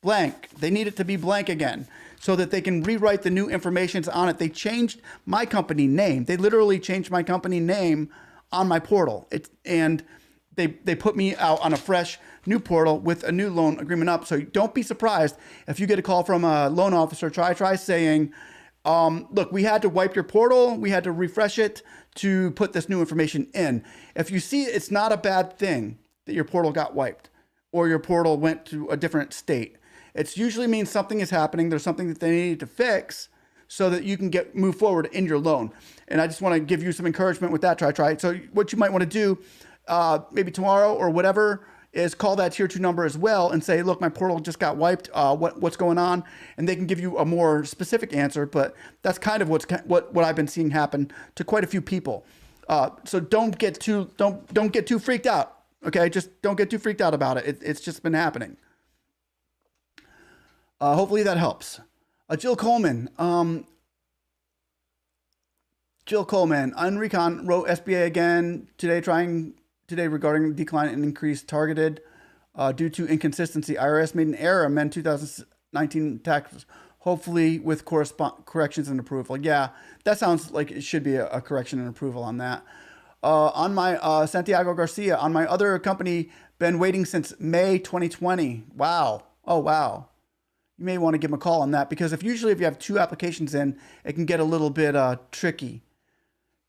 blank. They need it to be blank again so that they can rewrite the new information on it. They changed my company name. They literally changed my company name on my portal. And they put me out on a fresh new portal with a new loan agreement up. So don't be surprised if you get a call from a loan officer, try saying, look, we had to wipe your portal. We had to refresh it to put this new information in. If you see it's not a bad thing that your portal got wiped or your portal went to a different state. It usually means something is happening. There's something that they need to fix so that you can move forward in your loan. And I just want to give you some encouragement with that, try. So what you might want to do, maybe tomorrow or whatever, is call that tier 2 number as well and say, look, my portal just got wiped. What's going on? And they can give you a more specific answer. But that's kind of what I've been seeing happen to quite a few people. So don't get too freaked out. Okay, just don't get too freaked out about it. It's just been happening. Hopefully that helps. Jill Coleman. Unrecon wrote SBA again today regarding decline and increase targeted due to inconsistency. IRS made an error amend 19 tax, hopefully with corrections and approval. Yeah, that sounds like it should be a correction and approval on that. On my Santiago Garcia, on my other company, been waiting since May 2020. Wow. Oh, wow. You may want to give them a call on that, because if you have 2 applications in, it can get a little bit tricky.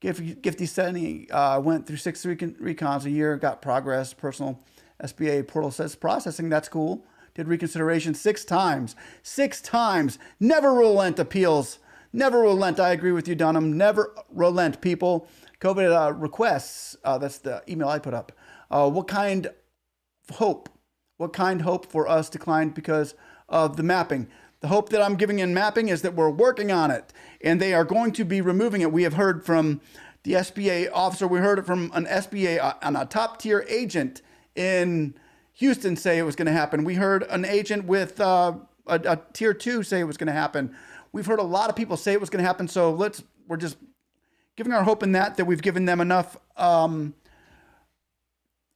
Gifty Senny went through 6 recons a year, got progress. Personal SBA portal says processing. That's cool. Did reconsideration 6 times. 6 times. Never relent appeals. Never relent. I agree with you, Dunham. Never relent, people. COVID requests. That's the email I put up. What kind hope for us declined because of the mapping? The hope that I'm giving in mapping is that we're working on it, and they are going to be removing it. We have heard from the SBA officer. We heard it from an SBA on a top tier agent in Houston say it was going to happen. We heard an agent with a tier 2 say it was going to happen. We've heard a lot of people say it was going to happen. So we're just giving our hope in that we've given them enough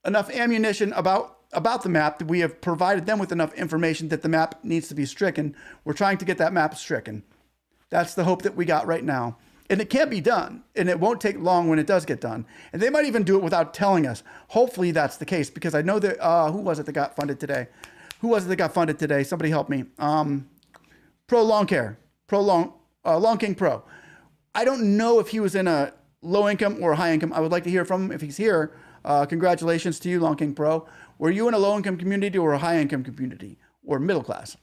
ammunition about the map, that we have provided them with enough information that the map needs to be stricken. We're trying to get that map stricken. That's the hope that we got right now. And it can't be done, and it won't take long when it does get done. And they might even do it without telling us. Hopefully that's the case, because I know that, who was it that got funded today? Somebody help me. Pro Long Care, Long King Pro. I don't know if he was in a low income or high income. I would like to hear from him if he's here. Congratulations to you, Long King Pro. Were you in a low income community or a high income community or middle class?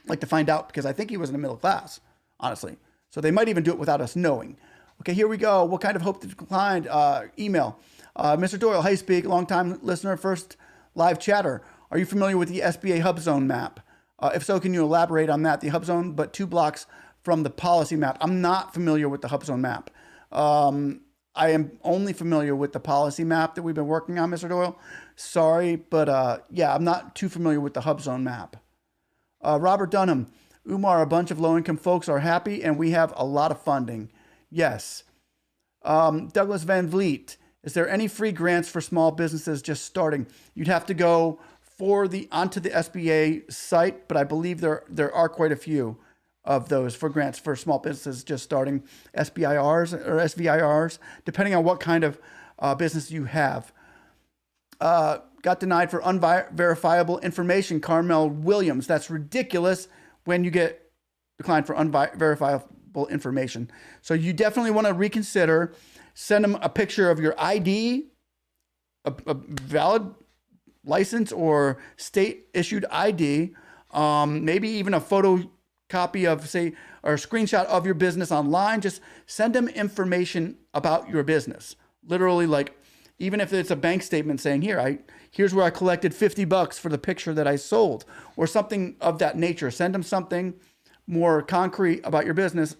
I'd like to find out, because I think he was in the middle class, honestly. So they might even do it without us knowing. Okay, here we go. What kind of hope declined? Email. Mr. Doyle, hey, speak, long-time listener, first live chatter. Are you familiar with the SBA Hub Zone map? If so, can you elaborate on that? The Hub Zone, but 2 blocks from the policy map. I'm not familiar with the Hub Zone map. I am only familiar with the policy map that we've been working on, Mr. Doyle. Sorry, but yeah, I'm not too familiar with the Hub Zone map. Robert Dunham. Umar, a bunch of low-income folks are happy, and we have a lot of funding. Yes. Douglas Van Vliet, is there any free grants for small businesses just starting? You'd have to go onto the SBA site, but I believe there are quite a few of those for grants for small businesses just starting, SBIRs or SVIRs, depending on what kind of business you have. Got denied for unverifiable information, Carmel Williams. That's ridiculous when you get declined for unverifiable information. So you definitely want to reconsider. Send them a picture of your ID, a valid license or state-issued ID, maybe even a photocopy of, say, or a screenshot of your business online. Just send them information about your business. Literally, like, even if it's a bank statement saying, here's where I collected $50 for the picture that I sold, or something of that nature. Send them something more concrete about your business,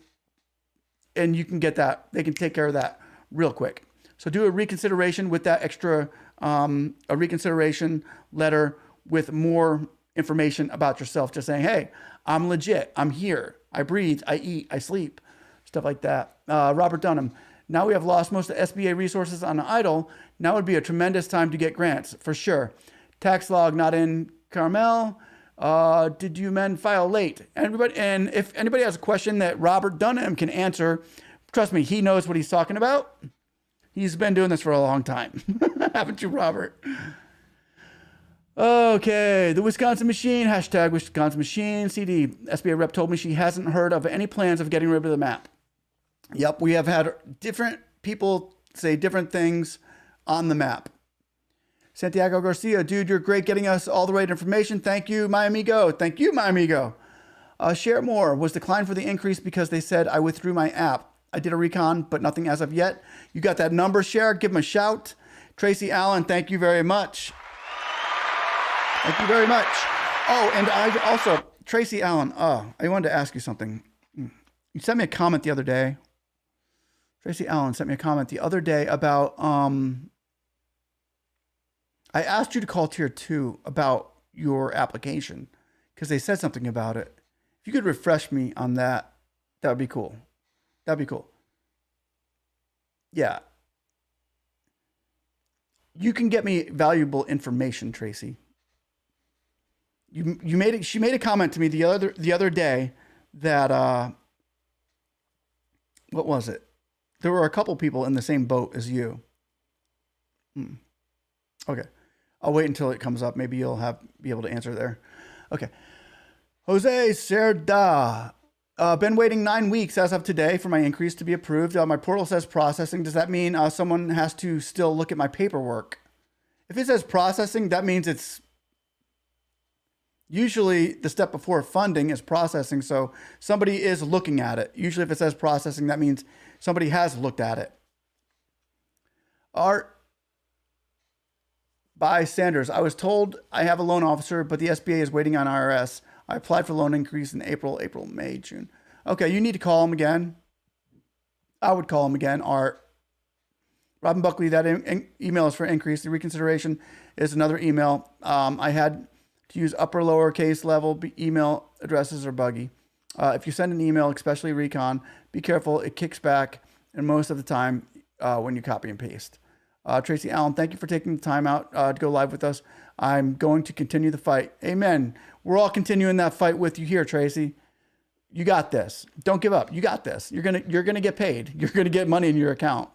and you can get that. They can take care of that real quick. So do a reconsideration with that extra, a reconsideration letter with more information about yourself. Just saying, hey, I'm legit. I'm here. I breathe. I eat. I sleep. Stuff like that. Robert Dunham. Now we have lost most of the SBA resources on idle. Now would be a tremendous time to get grants, for sure. Tax log not in Carmel. Did you men file late? Everybody, and if anybody has a question that Robert Dunham can answer, trust me, he knows what he's talking about. He's been doing this for a long time. Haven't you, Robert? Okay, the Wisconsin Machine, hashtag Wisconsin Machine. CD, SBA rep told me she hasn't heard of any plans of getting rid of the map. Yep, we have had different people say different things on the map. Santiago Garcia, dude, you're great getting us all the right information. Thank you, my amigo. Thank you, my amigo. Share more. Was declined for the increase because they said I withdrew my app. I did a recon, but nothing as of yet. You got that number, Share? Give him a shout. Tracy Allen, thank you very much. Thank you very much. Oh, and I also, Tracy Allen, I wanted to ask you something. You sent me a comment the other day. Tracy Allen sent me a comment the other day about, I asked you to call Tier 2 about your application because they said something about it. If you could refresh me on that, that would be cool. That'd be cool. Yeah. You can get me valuable information, Tracy. you made it. She made a comment to me the other day that what was it? There were a couple people in the same boat as you. Okay, I'll wait until it comes up. Maybe you'll be able to answer there. Okay, Jose Cerda. Been waiting 9 weeks as of today for my increase to be approved. My portal says processing. Does that mean someone has to still look at my paperwork? If it says processing, that means it's usually the step before funding is processing. So somebody is looking at it. Usually if it says processing, that means somebody has looked at it. Art by Sanders. I was told I have a loan officer, but the SBA is waiting on IRS. I applied for loan increase in April, May, June. Okay, you need to call him again. I would call him again, Art. Robin Buckley, that email is for increase. The reconsideration is another email. I had to use upper, lower case level email addresses are buggy. If you send an email, especially recon, be careful. It kicks back, and most of the time when you copy and paste. Tracy Allen, thank you for taking the time out to go live with us. I'm going to continue the fight. Amen. We're all continuing that fight with you here, Tracy. You got this. Don't give up. You got this. You're gonna get paid. You're gonna get money in your account.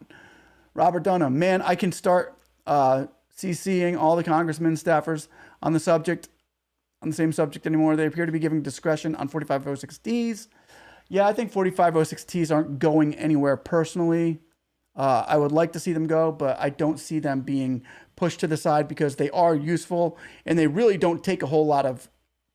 Robert Dunham, man, I can start CCing all the congressmen, staffers on the same subject anymore. They appear to be giving discretion on 4506Ts. Yeah, I think 4506Ts aren't going anywhere personally. I would like to see them go, but I don't see them being pushed to the side because they are useful and they really don't take a whole lot of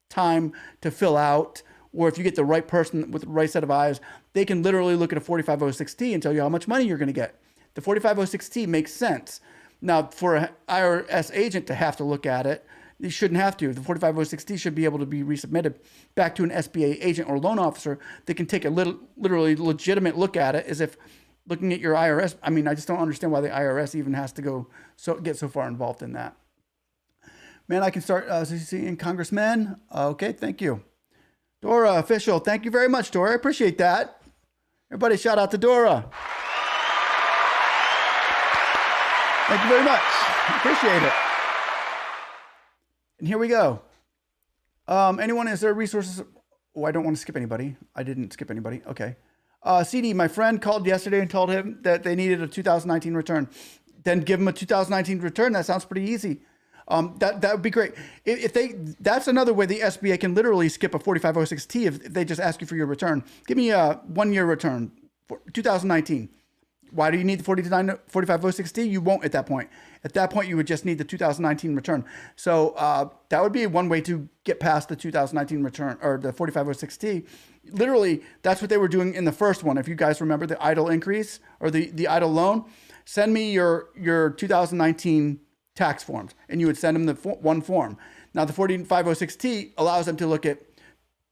time to fill out. Or if you get the right person with the right set of eyes, they can literally look at a 4506T and tell you how much money you're going to get. The 4506T makes sense. Now, for an IRS agent to have to look at it, they shouldn't have to. The 4506T should be able to be resubmitted back to an SBA agent or loan officer that can take a literally legitimate look at it as if looking at your IRS. I mean, I just don't understand why the IRS even has to get so far involved in that. Man, I can start seeing congressmen. Okay, thank you. Dora, official. Thank you very much, Dora. I appreciate that. Everybody shout out to Dora. Thank you very much. Appreciate it. And here we go. Is there resources? Oh, I don't want to skip anybody. I didn't skip anybody. Okay. CD, my friend called yesterday and told him that they needed a 2019 return. Then give them a 2019 return. That sounds pretty easy. That would be great. That's another way the SBA can literally skip a 4506T if they just ask you for your return. Give me a 1 year return for 2019. Why do you need the 4506T? You won't at that point. At that point, you would just need the 2019 return. So that would be one way to get past the 2019 return or the 4506T. Literally, that's what they were doing in the first one. If you guys remember the EIDL increase or the EIDL loan, send me your 2019 tax forms, and you would send them the one form. Now, the 4506T allows them to look at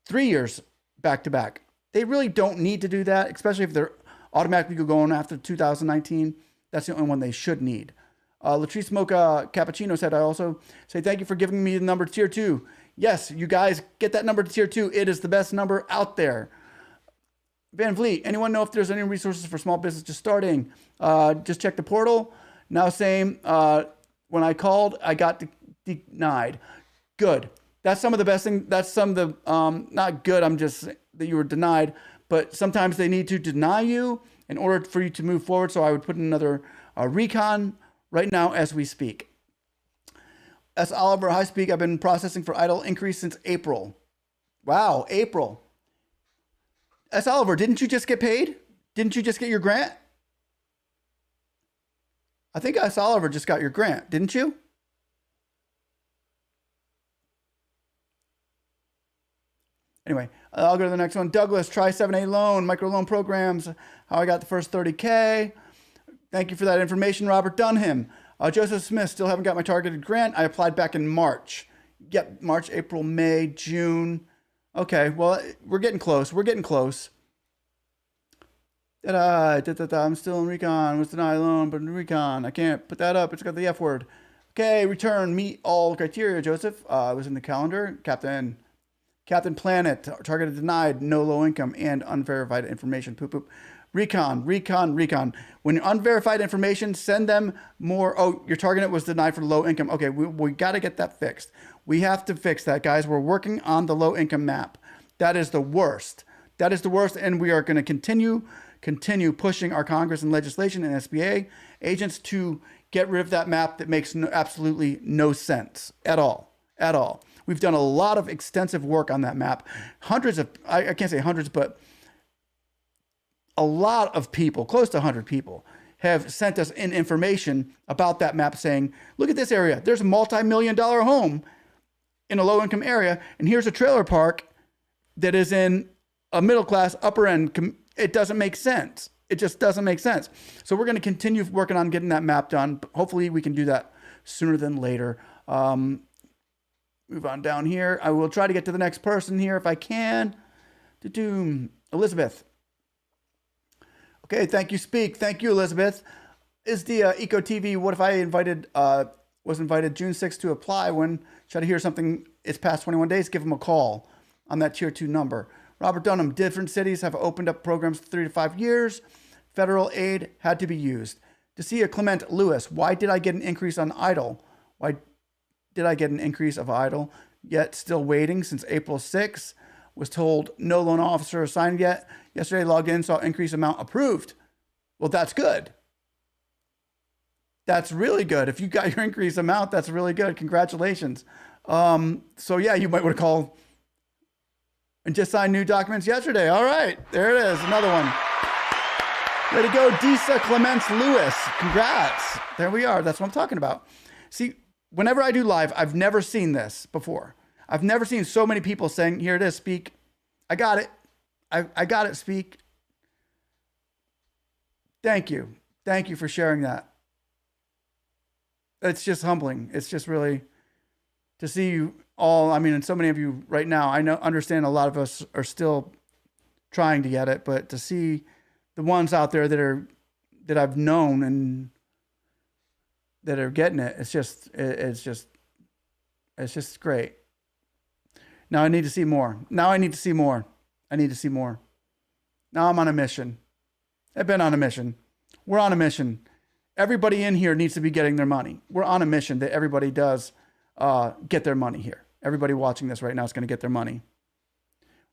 3 years back to back. They really don't need to do that, especially if they're automatically going after 2019. That's the only one they should need. Latrice Mocha Cappuccino said, I also say thank you for giving me the number tier 2. Yes, you guys get that number to tier 2. It is the best number out there. Van Vliet, anyone know if there's any resources for small business just starting? Just check the portal. Now same. When I called, I got denied. Good. That's some of the best thing. That's some of the, not good. I'm just that you were denied, but sometimes they need to deny you in order for you to move forward. So I would put in another recon right now as we speak. S. Oliver, hi speak. I've been processing for EIDL increase since April. Wow, April. S. Oliver, didn't you just get paid? Didn't you just get your grant? I think S. Oliver just got your grant, didn't you? Anyway, I'll go to the next one. Douglas, try 7A loan, microloan programs, how I got the first 30K. Thank you for that information, Robert Dunham. Joseph Smith, still haven't got my targeted grant. I applied back in March. Yep, March, April, May, June. Okay, well, we're getting close. We're getting close. I'm still in Recon. Was denied loan, but in Recon. I can't put that up. It's got the F word. Okay, return. Meet all criteria, Joseph. I was in the calendar. Captain Planet. Targeted denied. No low income and unverified information. Poop poop. Recon. When unverified information, send them more. Oh, your target was denied for low income. Okay, we got to get that fixed. We have to fix that, guys. We're working on the low income map. That is the worst. That is the worst, and we are going to continue pushing our Congress and legislation and SBA agents to get rid of that map that makes absolutely no sense at all. We've done a lot of extensive work on that map. Hundreds of, I can't say hundreds, but a lot of people, close to 100 people, have sent us in information about that map saying, look at this area. There's a multi-million-dollar home in a low-income area, and here's a trailer park that is in a middle-class, upper-end. It doesn't make sense. It just doesn't make sense. So we're going to continue working on getting that map done. Hopefully we can do that sooner than later. Move on down here. I will try to get to the next person here if I can. Elizabeth. Okay, thank you, Speak. Thank you, Elizabeth. Is the Eco TV, what if I was invited June 6th to apply when, should I hear something, it's past 21 days, give them a call on that tier 2 number. Robert Dunham, different cities have opened up programs for 3 to 5 years. Federal aid had to be used. To see a Clement Lewis, why did I get an increase on EIDL? Why did I get an increase of EIDL, yet still waiting since April 6th? Was told no loan officer assigned yet. Yesterday logged in, saw increase amount approved. Well, that's good. That's really good. If you got your increase amount, that's really good. Congratulations. So yeah, you might want to call and just sign new documents yesterday. All right, there it is. Another one. Way to go, Disa Clements Lewis. Congrats. There we are. That's what I'm talking about. See, whenever I do live, I've never seen this before. I've never seen so many people saying, here it is, Speak. I got it. I got it, Speak. Thank you. Thank you for sharing that. It's just humbling. It's just really to see you all. I mean, and so many of you right now, understand a lot of us are still trying to get it, but to see the ones out there that I've known and that are getting it, it's just great. Now I need to see more. Now I'm on a mission. I've been on a mission. We're on a mission. Everybody in here needs to be getting their money. We're on a mission that everybody does get their money here. Everybody watching this right now is going to get their money.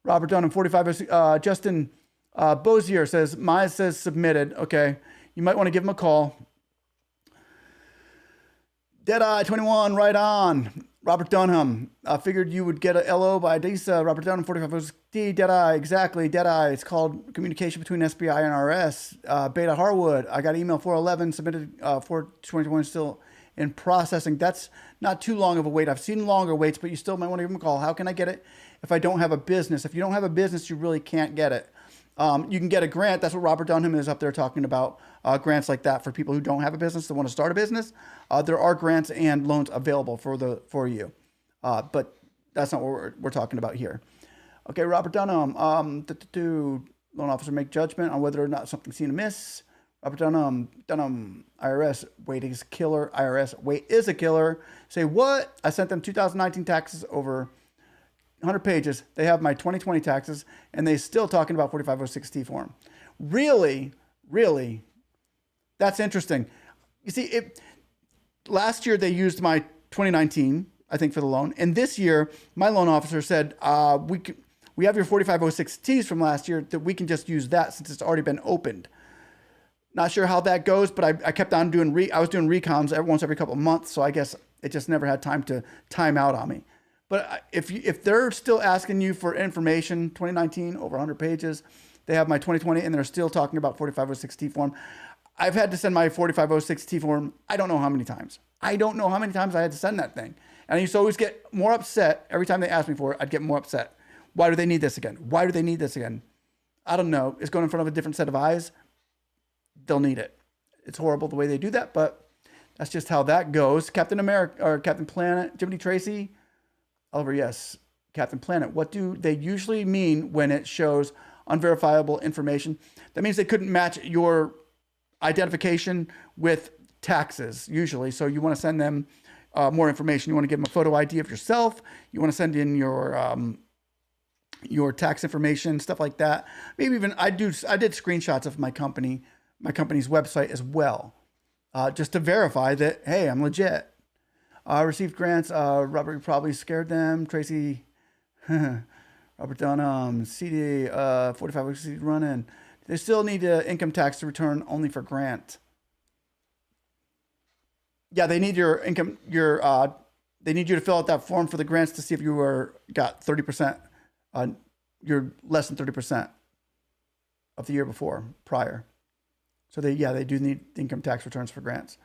Robert Dunham, 45. Justin Bozier says, Maya says submitted. Okay. You might want to give him a call. Deadeye 21, right on. Robert Dunham, figured you would get a LO by Disa. Robert Dunham, 45 D. Deadeye, exactly. Deadeye. It's called communication between SBI and RS. Beta Harwood. I got email 411 submitted 421 still in processing. That's not too long of a wait. I've seen longer waits, but you still might want to give them a call. How can I get it if I don't have a business? If you don't have a business, you really can't get it. You can get a grant. That's what Robert Dunham is up there talking about. Grants like that for people who don't have a business that want to start a business. There are grants and loans available for you, but that's not what we're talking about here. Okay, Robert Dunham. Loan officer make judgment on whether or not something's seen amiss. Robert Dunham. IRS wait is killer. IRS wait is a killer. Say what? I sent them 2019 taxes over 100 pages. They have my 2020 taxes, and they still talking about 4506T form. Really? That's interesting. You see, last year they used my 2019, I think, for the loan, and this year my loan officer said we have your 4506Ts from last year that we can just use that since it's already been opened. Not sure how that goes, but I kept on doing I was doing recons once every couple of months, so I guess it just never had time to time out on me. But if they're still asking you for information, 2019 over 100 pages, they have my 2020, and they're still talking about 4506T form. I've had to send my 4506T form. I don't know how many times. I had to send that thing. And I used to always get more upset every time they asked me for it. I'd get more upset. Why do they need this again? I don't know. It's going in front of a different set of eyes. They'll need it. It's horrible the way they do that, but that's just how that goes. Captain America or Captain Planet, Jiminy Tracy. Oliver, yes. Captain Planet. What do they usually mean when it shows unverifiable information? That means they couldn't match your identification with taxes, usually. So you want to send them more information. You want to give them a photo ID of yourself. You want to send in your your tax information, stuff like that. Maybe even I did screenshots of my company's website as well, just to verify that, hey, I'm legit. Received grants. Robert probably scared them. Tracy, Robert Dunham, CD, 45 weeks running. They still need income tax to return only for grant. Yeah, they need your income. They need you to fill out that form for the grants to see if you got 30%. You're less than 30% of the year prior. So they do need income tax returns for grants.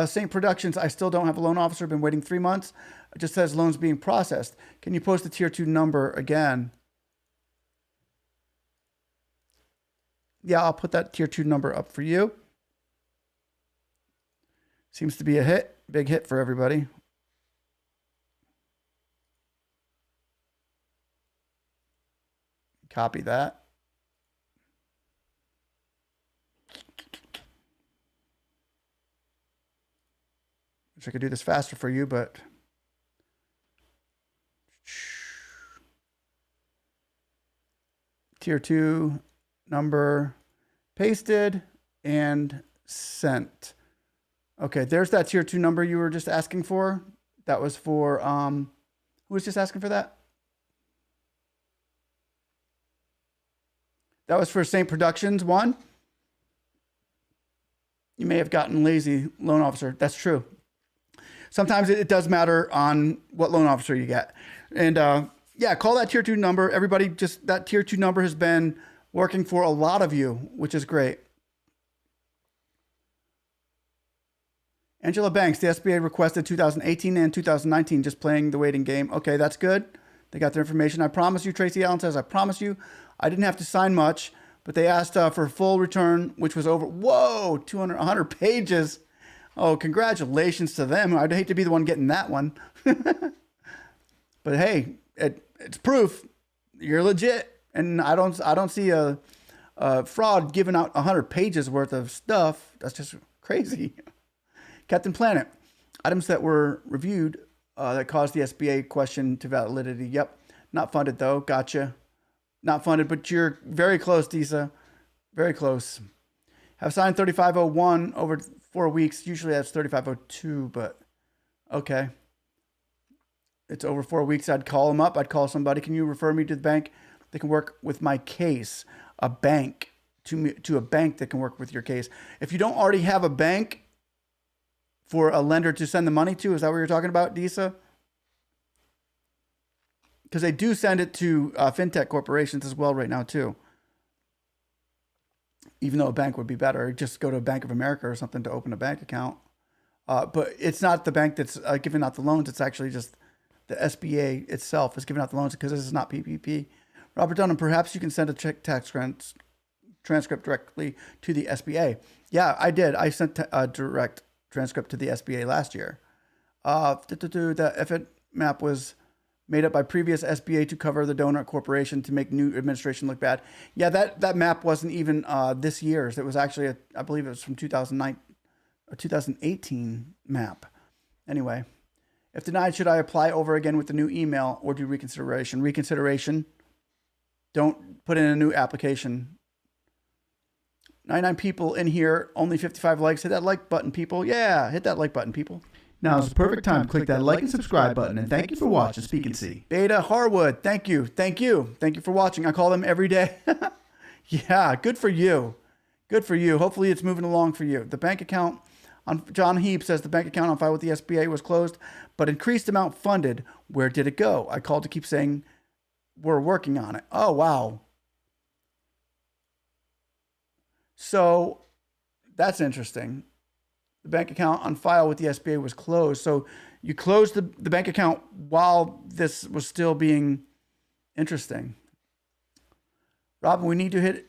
St. Productions, I still don't have a loan officer. Been waiting 3 months. It just says loans being processed. Can you post the tier 2 number again? Yeah, I'll put that tier 2 number up for you. Seems to be a big hit for everybody. Copy that. Wish I could do this faster for you, but tier 2 number pasted and sent. Okay, there's that tier 2 number you were just asking for. That was for who was just asking for that? That was for St. Productions 1. You may have gotten lazy, loan officer. That's true. Sometimes it does matter on what loan officer you get. And yeah, call that tier 2 number. Everybody, just that tier 2 number has been working for a lot of you, which is great. Angela Banks, the SBA requested 2018 and 2019, just playing the waiting game. Okay, that's good. They got their information. I promise you, Tracy Allen says, I promise you, I didn't have to sign much, but they asked for full return, which was over, 100 pages. Oh, congratulations to them. I'd hate to be the one getting that one. But hey, it's proof you're legit. And I don't see a fraud giving out 100 pages worth of stuff. That's just crazy. Captain Planet, items that were reviewed that caused the SBA question to validity. Yep. Not funded though. Gotcha. Not funded, but you're very close, Disa. Very close. Have signed 3501 over 4 weeks. Usually that's 3502, but okay. It's over 4 weeks. I'd call them up. I'd call somebody. Can you refer me to the bank that can work with my case? A bank to a bank that can work with your case. If you don't already have a bank for a lender to send the money to, is that what you're talking about, Disa? Because they do send it to fintech corporations as well right now too. Even though a bank would be better, just go to a Bank of America or something to open a bank account. But it's not the bank that's giving out the loans. It's actually just the SBA itself is giving out the loans because this is not PPP. Robert Dunham, perhaps you can send a check tax transcript directly to the SBA. Yeah, I did. I sent a direct transcript to the SBA last year. The effort map was made up by previous SBA to cover the donor corporation to make new administration look bad. Yeah, that map wasn't even this year's. It was actually, I believe it was from 2009 or 2018 map. Anyway, if denied, should I apply over again with the new email or do reconsideration? Reconsideration. Don't put in a new application. 99 people in here, only 55 likes. Hit that like button, people. Yeah, hit that like button, people. Now is the perfect time to click that like and subscribe button. And thank you for watching Speak and See. Beta Harwood, thank you. Thank you. Thank you for watching. I call them every day. Yeah, good for you. Good for you. Hopefully it's moving along for you. The bank account on John Heap says the bank account on file with the SBA was closed, but increased amount funded. Where did it go? I called to keep saying we're working on it. Oh, wow. So that's interesting. The bank account on file with the SBA was closed. So you closed the bank account while this was still being interesting. Robin, we need to hit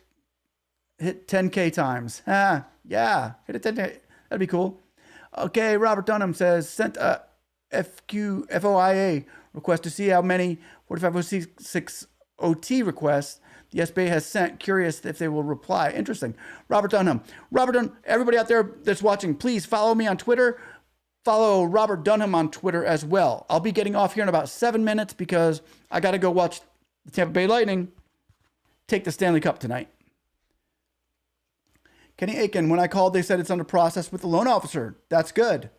10K times. Yeah, hit it 10K. That'd be cool. Okay, Robert Dunham says, sent a FOIA request to see how many 4506 OT requests the SBA has sent. Curious if they will reply. Interesting. Robert Dunham. Everybody out there that's watching, please follow me on Twitter. Follow Robert Dunham on Twitter as well. I'll be getting off here in about 7 minutes because I got to go watch The Tampa Bay Lightning take the Stanley Cup tonight. Kenny Aiken, when I called, they said it's under process with the loan officer. That's good.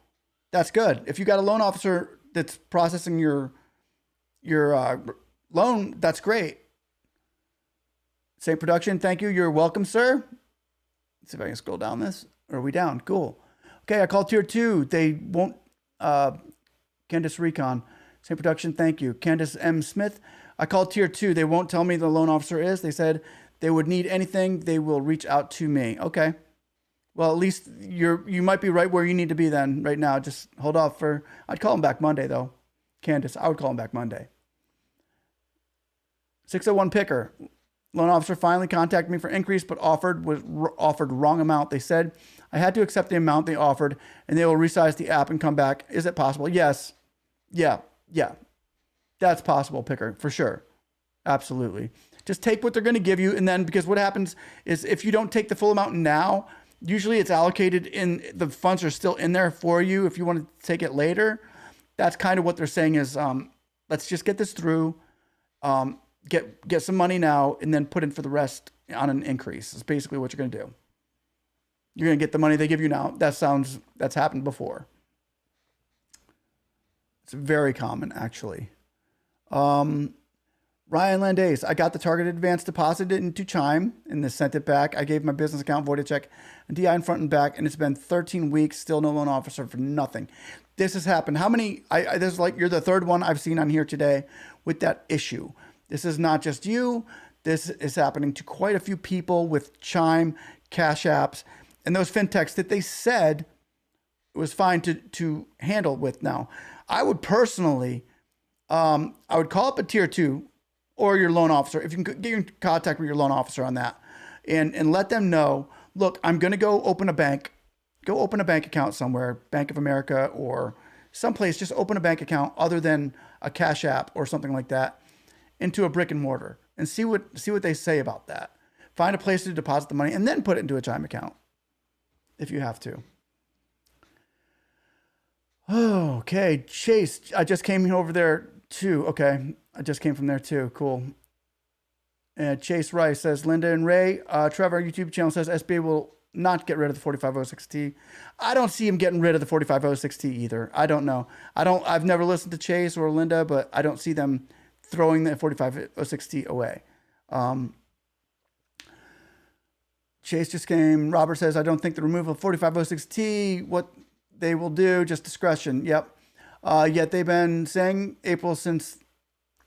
That's good. If you got a loan officer that's processing your loan, that's great. Same production. Thank you. You're welcome, sir. Let's see if I can scroll down this. Or are we down? Cool. Okay, I called tier 2. They won't. Candace Recon. Same production. Thank you. Candace M. Smith. I called tier 2. They won't tell me the loan officer is. They said they would need anything. They will reach out to me. Okay. Well, at least you might be right where you need to be then right now. Just hold off for, I'd call him back Monday though. Candace, I would call him back Monday. 601 Picker. Loan officer finally contacted me for increase, but offered wrong amount. They said I had to accept the amount they offered and they will resize the app and come back. Is it possible? Yes. Yeah. That's possible, Picker, for sure. Absolutely. Just take what they're going to give you. And then, because what happens is if you don't take the full amount now, usually it's allocated in, the funds are still in there for you if you want to take it later. That's kind of what they're saying is, let's just get this through, get some money now, and then put in for the rest on an increase. Is basically what you're going to do. You're going to get the money they give you now. That's happened before. It's very common, actually. Ryan Landace, I got the targeted advance deposited into Chime and then sent it back. I gave my business account voided check and DI in front and back, and it's been 13 weeks, still no loan officer for nothing. This has happened. How many? This is like you're the third one I've seen on here today with that issue. This is not just you. This is happening to quite a few people with Chime, Cash Apps, and those fintechs that they said it was fine to handle with now. I would personally, I would call up a tier 2 or your loan officer. If you can get in contact with your loan officer on that and let them know, look, I'm going to go open a bank account somewhere, Bank of America or someplace, just open a bank account other than a Cash App or something like that into a brick and mortar and see what they say about that. Find a place to deposit the money and then put it into a Chime account if you have to. Okay, Chase, I just came over there too. Okay, I just came from there too. Cool. And Chase Rice says, Linda and Ray, Trevor, YouTube channel says SBA will not get rid of the 4506T. I don't see him getting rid of the 4506T either. I don't know. I've never listened to Chase or Linda, but I don't see them throwing the 4506T away. Chase just came. Robert says, I don't think the removal of 4506T, what they will do, just discretion. Yep. Yet they've been saying April since.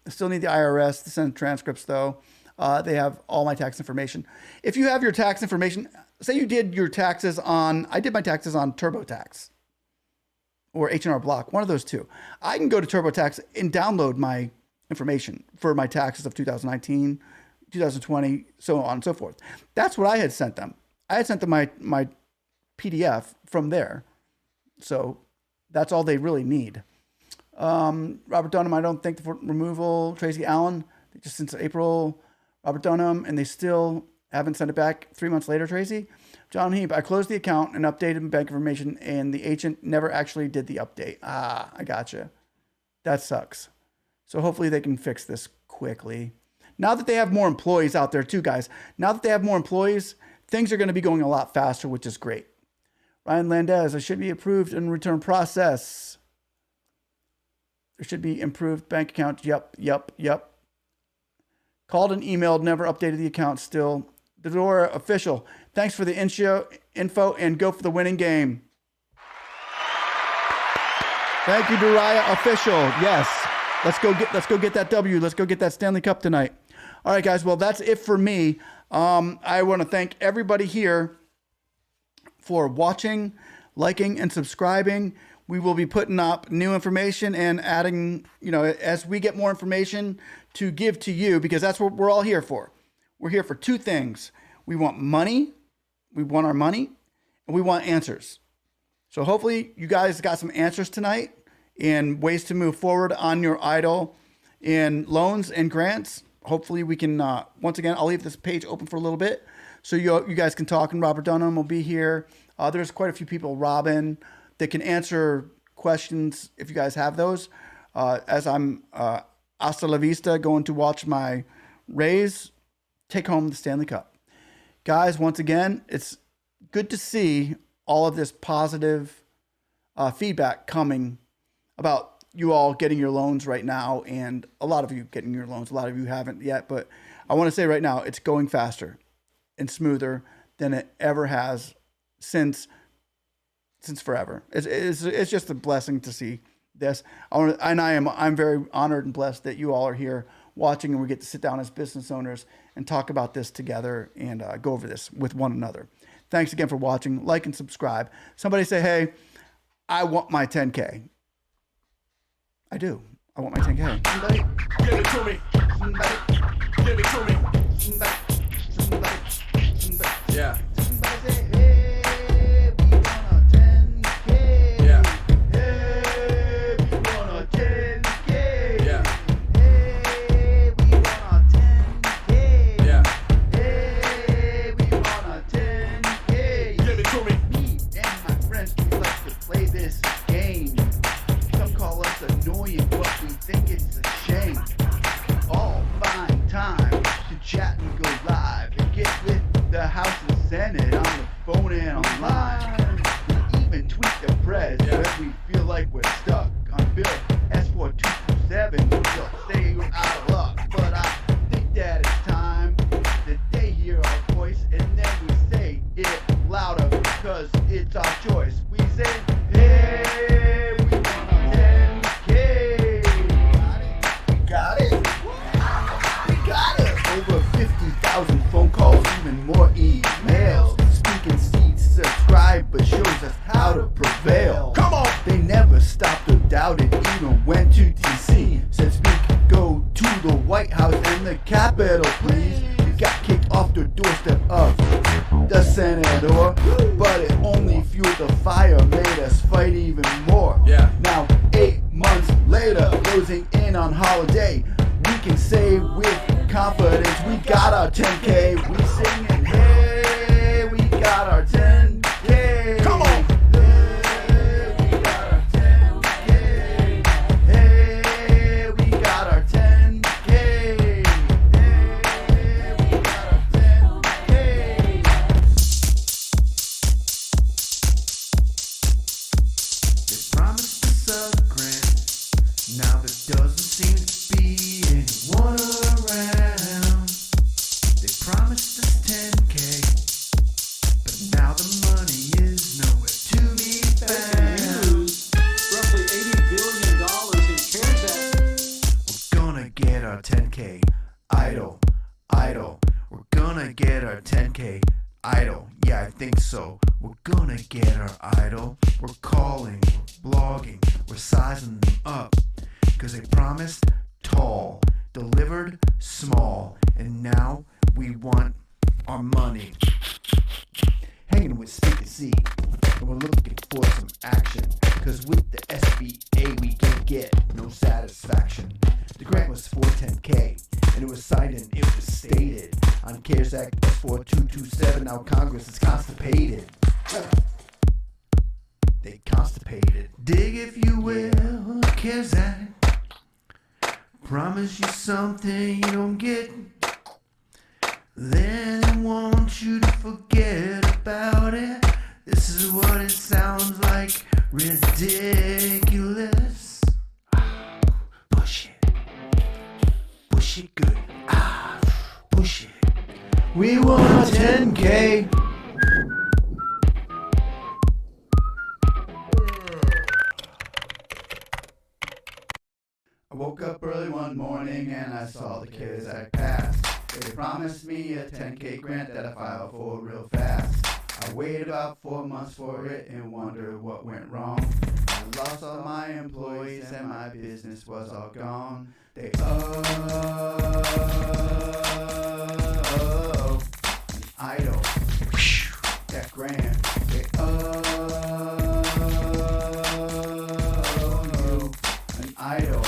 Still need the IRS to send transcripts though. They have all my tax information. If you have your tax information, say you did your taxes on, I did my taxes on TurboTax or H&R Block, one of those two. I can go to TurboTax and download my information for my taxes of 2019, 2020, so on and so forth. That's what I had sent them. I had sent them my PDF from there. So that's all they really need. Robert Dunham, I don't think the removal. Tracy Allen, just since April. Robert Dunham, and they still haven't sent it back 3 months later, Tracy. John Heap, I closed the account and updated bank information, and the agent never actually did the update. I gotcha. That sucks. So hopefully they can fix this quickly. Now that they have more employees out there too, guys, now that they have more employees, things are going to be going a lot faster, which is great. Ryan Landez, it should be approved in return process. There should be improved bank account. Yep. Called and emailed, never updated the account still. Dedora official, thanks for the info and go for the winning game. Thank you, Doraya official. Yes. Let's go get that W. Let's go get that Stanley Cup tonight. All right, guys. Well, that's it for me. I want to thank everybody here for watching, liking, and subscribing. We will be putting up new information and adding, as we get more information to give to you, because that's what we're all here for. We're here for two things. We want money. We want our money, and we want answers. So hopefully you guys got some answers tonight and ways to move forward on your EIDL in loans and grants. Hopefully we can, once again, I'll leave this page open for a little bit so you guys can talk, and Robert Dunham will be here. There's quite a few people, Robin, that can answer questions if you guys have those. As I'm hasta la vista, going to watch my Rays take home the Stanley Cup. Guys, once again, it's good to see all of this positive feedback coming about you all getting your loans right now, and a lot of you getting your loans. A lot of you haven't yet, but I want to say right now, it's going faster and smoother than it ever has since forever. It's just a blessing to see this. I'm very honored and blessed that you all are here watching, and we get to sit down as business owners and talk about this together and go over this with one another. Thanks again for watching. Like and subscribe. Somebody say, hey, I want my 10K. I do. I want my 10K. Somebody, give it to me. Somebody, give it to me. Somebody. Yeah. Somebody say, hey, we want a 10K. Yeah. Hey, we want a 10K. Yeah. Hey, we want a 10K. Yeah. Hey, we want a 10K. Give it to me. Me and my friends, we like to play this game. Some call us annoying, but we think it's a shame. All find time to chat and go live and get with the House and Senate on the phone and online. We even tweet the press when we feel like we're stuck on Bill S4227. They'll say you're out of luck, but I think that it's time that they hear our voice, and then we say it louder because it's our choice. We say, hey, we want a 10K. Got it? We got it. Over 50,000 phone calls, even more emails. Speaking seats, subscribers shows us how to prevail. Come on! They never stopped or doubted, even went to DC. Said speak, go to the White House and the Capitol, please. We got kicked off the doorstep of the senator, but it only fueled the fire, made us fight even more. Yeah. Now, 8 months later, closing in on holiday, we can say with confidence we got our 10K. We singing, hey, we got our 10K. Come on. Hey, we got our 10K. Hey, we got our 10K. Hey, we got our 10K. They promised us a grant. Now there doesn't seem to be anyone around. They promised us 10K, but now the money is nowhere to be found. Roughly $80 billion in CARES Act. We're gonna get our 10K. Idle. We're gonna get our 10K. Idle. Yeah, I think so. We're gonna get our idle. We're calling, we're blogging, we're sizing them up. Cause they promised tall, delivered small, and now we want our money. Hanging with Speak and See, and we're looking for some action. Cause with the SBA we can get no satisfaction. The grant was for 10K, and it was signed and it was stated on CARES Act S4227. Now Congress is constipated. They constipated. Dig if you will, CARES Act. Promise you something you don't get, then I want you to forget about it. This is what it sounds like. Ridiculous. Push it good. Push it. We want a 10K. I woke up early one morning and I saw the CARES Act pass. They promised me a 10K grant that I filed for real fast. I waited about 4 months for it and wondered what went wrong. I lost all my employees and my business was all gone. They idle. That grant. They an idle.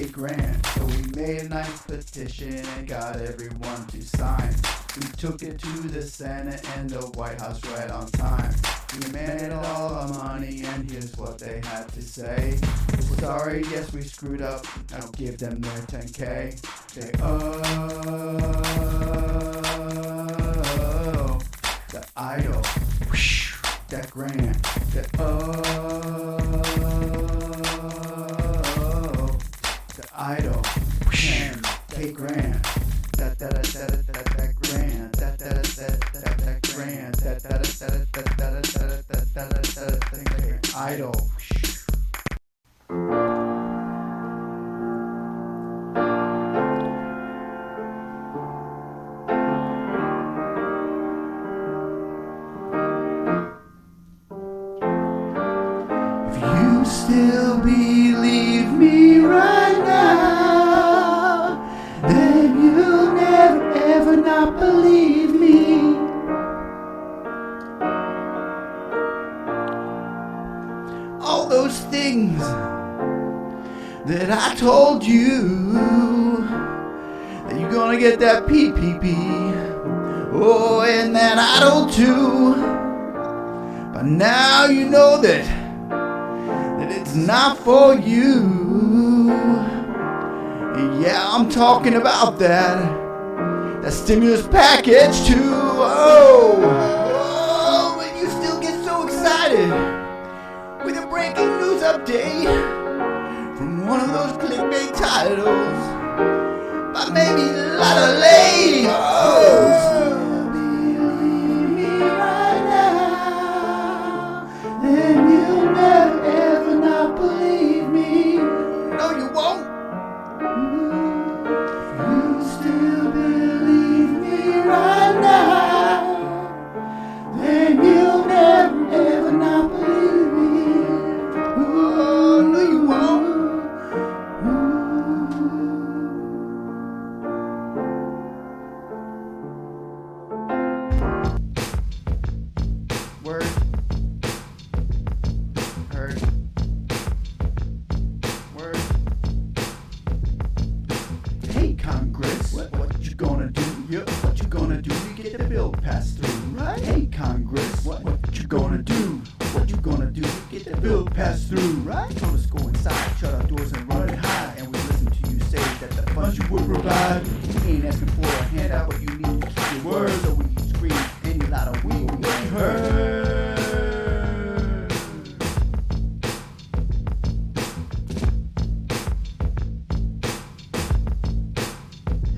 10K grant. So we made a nice petition and got everyone to sign. We took it to the Senate and the White House right on time. We made all our money and here's what they had to say. We're sorry, yes we screwed up. Now give them their 10K. Say, oh, the idol, that grant, that the idol, 10K grant, that grant, that grant, that idol. You still believe me right now, then you'll never ever not believe me. All those things that I told you, that you're gonna get that PPP, oh, and that idol too. But now you know that it's not for you. Yeah, I'm talking about that stimulus package too. Oh, but you still get so excited with a breaking news update from one of those clickbait titles by maybe a lot of ladies. Believe me right now, then you'll never ever not believe me. No, you won't. You still believe me right now, then you'll never ever not believe me. Oh, no, you won't. Word. Heard. Word. Hey, Congress, what you gonna do? Yep, what you gonna do to get the bill passed through, right? Hey, Congress, what you gonna do? What you gonna do to get the bill passed through, right? Told us go inside, shut our doors and run and hide, and we listen to you say that the funds you would provide. We ain't asking for a handout, but you need to keep your word, so we scream any louder we heard.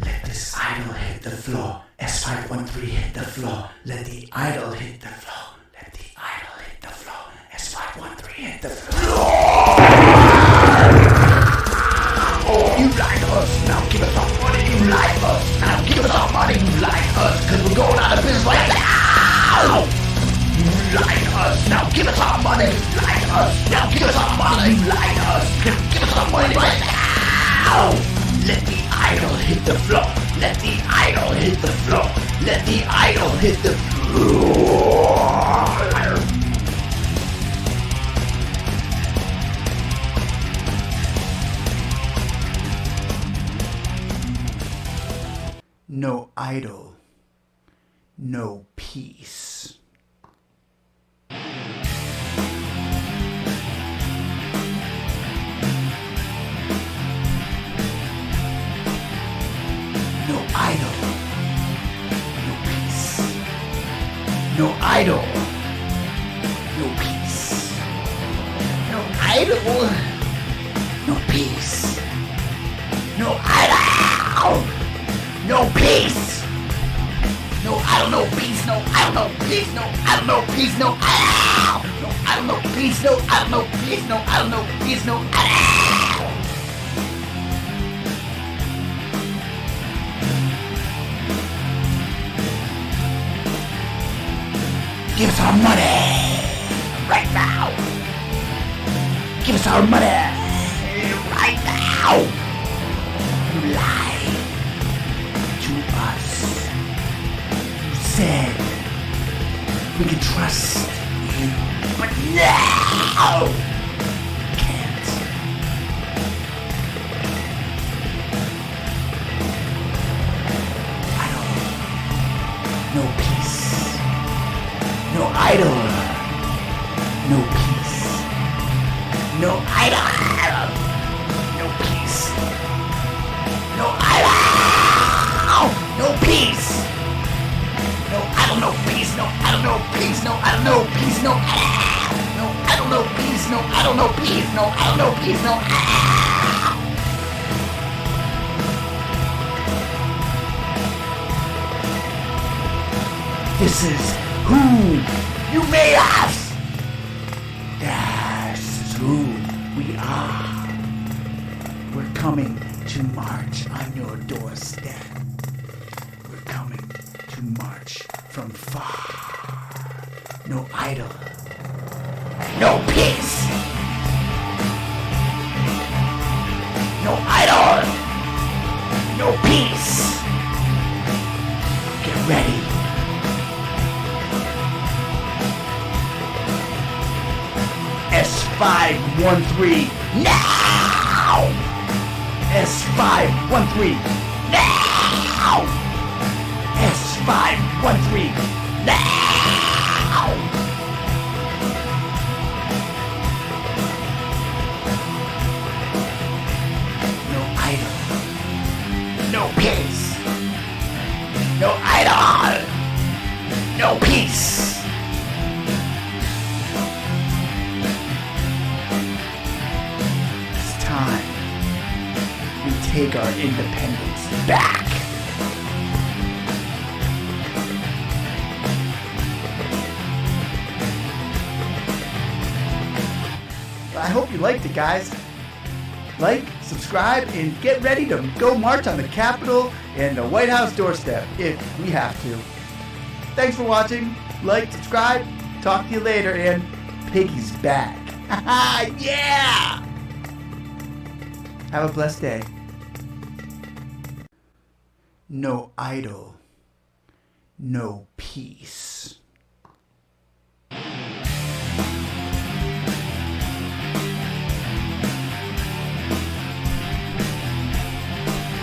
Let this idol hit the floor. S513 hit the floor. Let the idol hit the floor. Let the idol hit the floor. S513 hit the floor. Oh, you like us. Now give us our money. You like us. Now give us our money. You like us. Cause we're going out of business right now. You like us. Now give us our money. You like us. Now give us our money. You like us. Now give us our money right now. Let the idol hit the floor. Let the idol hit the floor. Let the idol hit the floor. No idol, no peace. No idol, no peace. No idol, no peace. No idol, no peace. No idol, no peace. No idol, no peace. No idol, no peace. No idol, no peace. No idol. No idol, no peace. No idol, no peace. No idol, no peace. No idol. Give us our money right now. Give us our money right now. You lied to us. You said we can trust you, but now we can't. peace, no idle, no peace, no idle, no peace, no idle, no peace, no idle, no peace, no This is who you may ask. This is who we are. We're coming to march on your doorstep. We're coming to march from far. No idol. No peace. No idol. No peace. Get ready. S513 now! S513 now! S513 now! No idol. No peace. No idol. No peace. It's time we take our independence back. I hope you liked it, guys. Like, subscribe, and get ready to go march on the Capitol and the White House doorstep if we have to. Thanks for watching. Like, subscribe. Talk to you later, and Piggy's back. Yeah! Have a blessed day. No idol. No peace.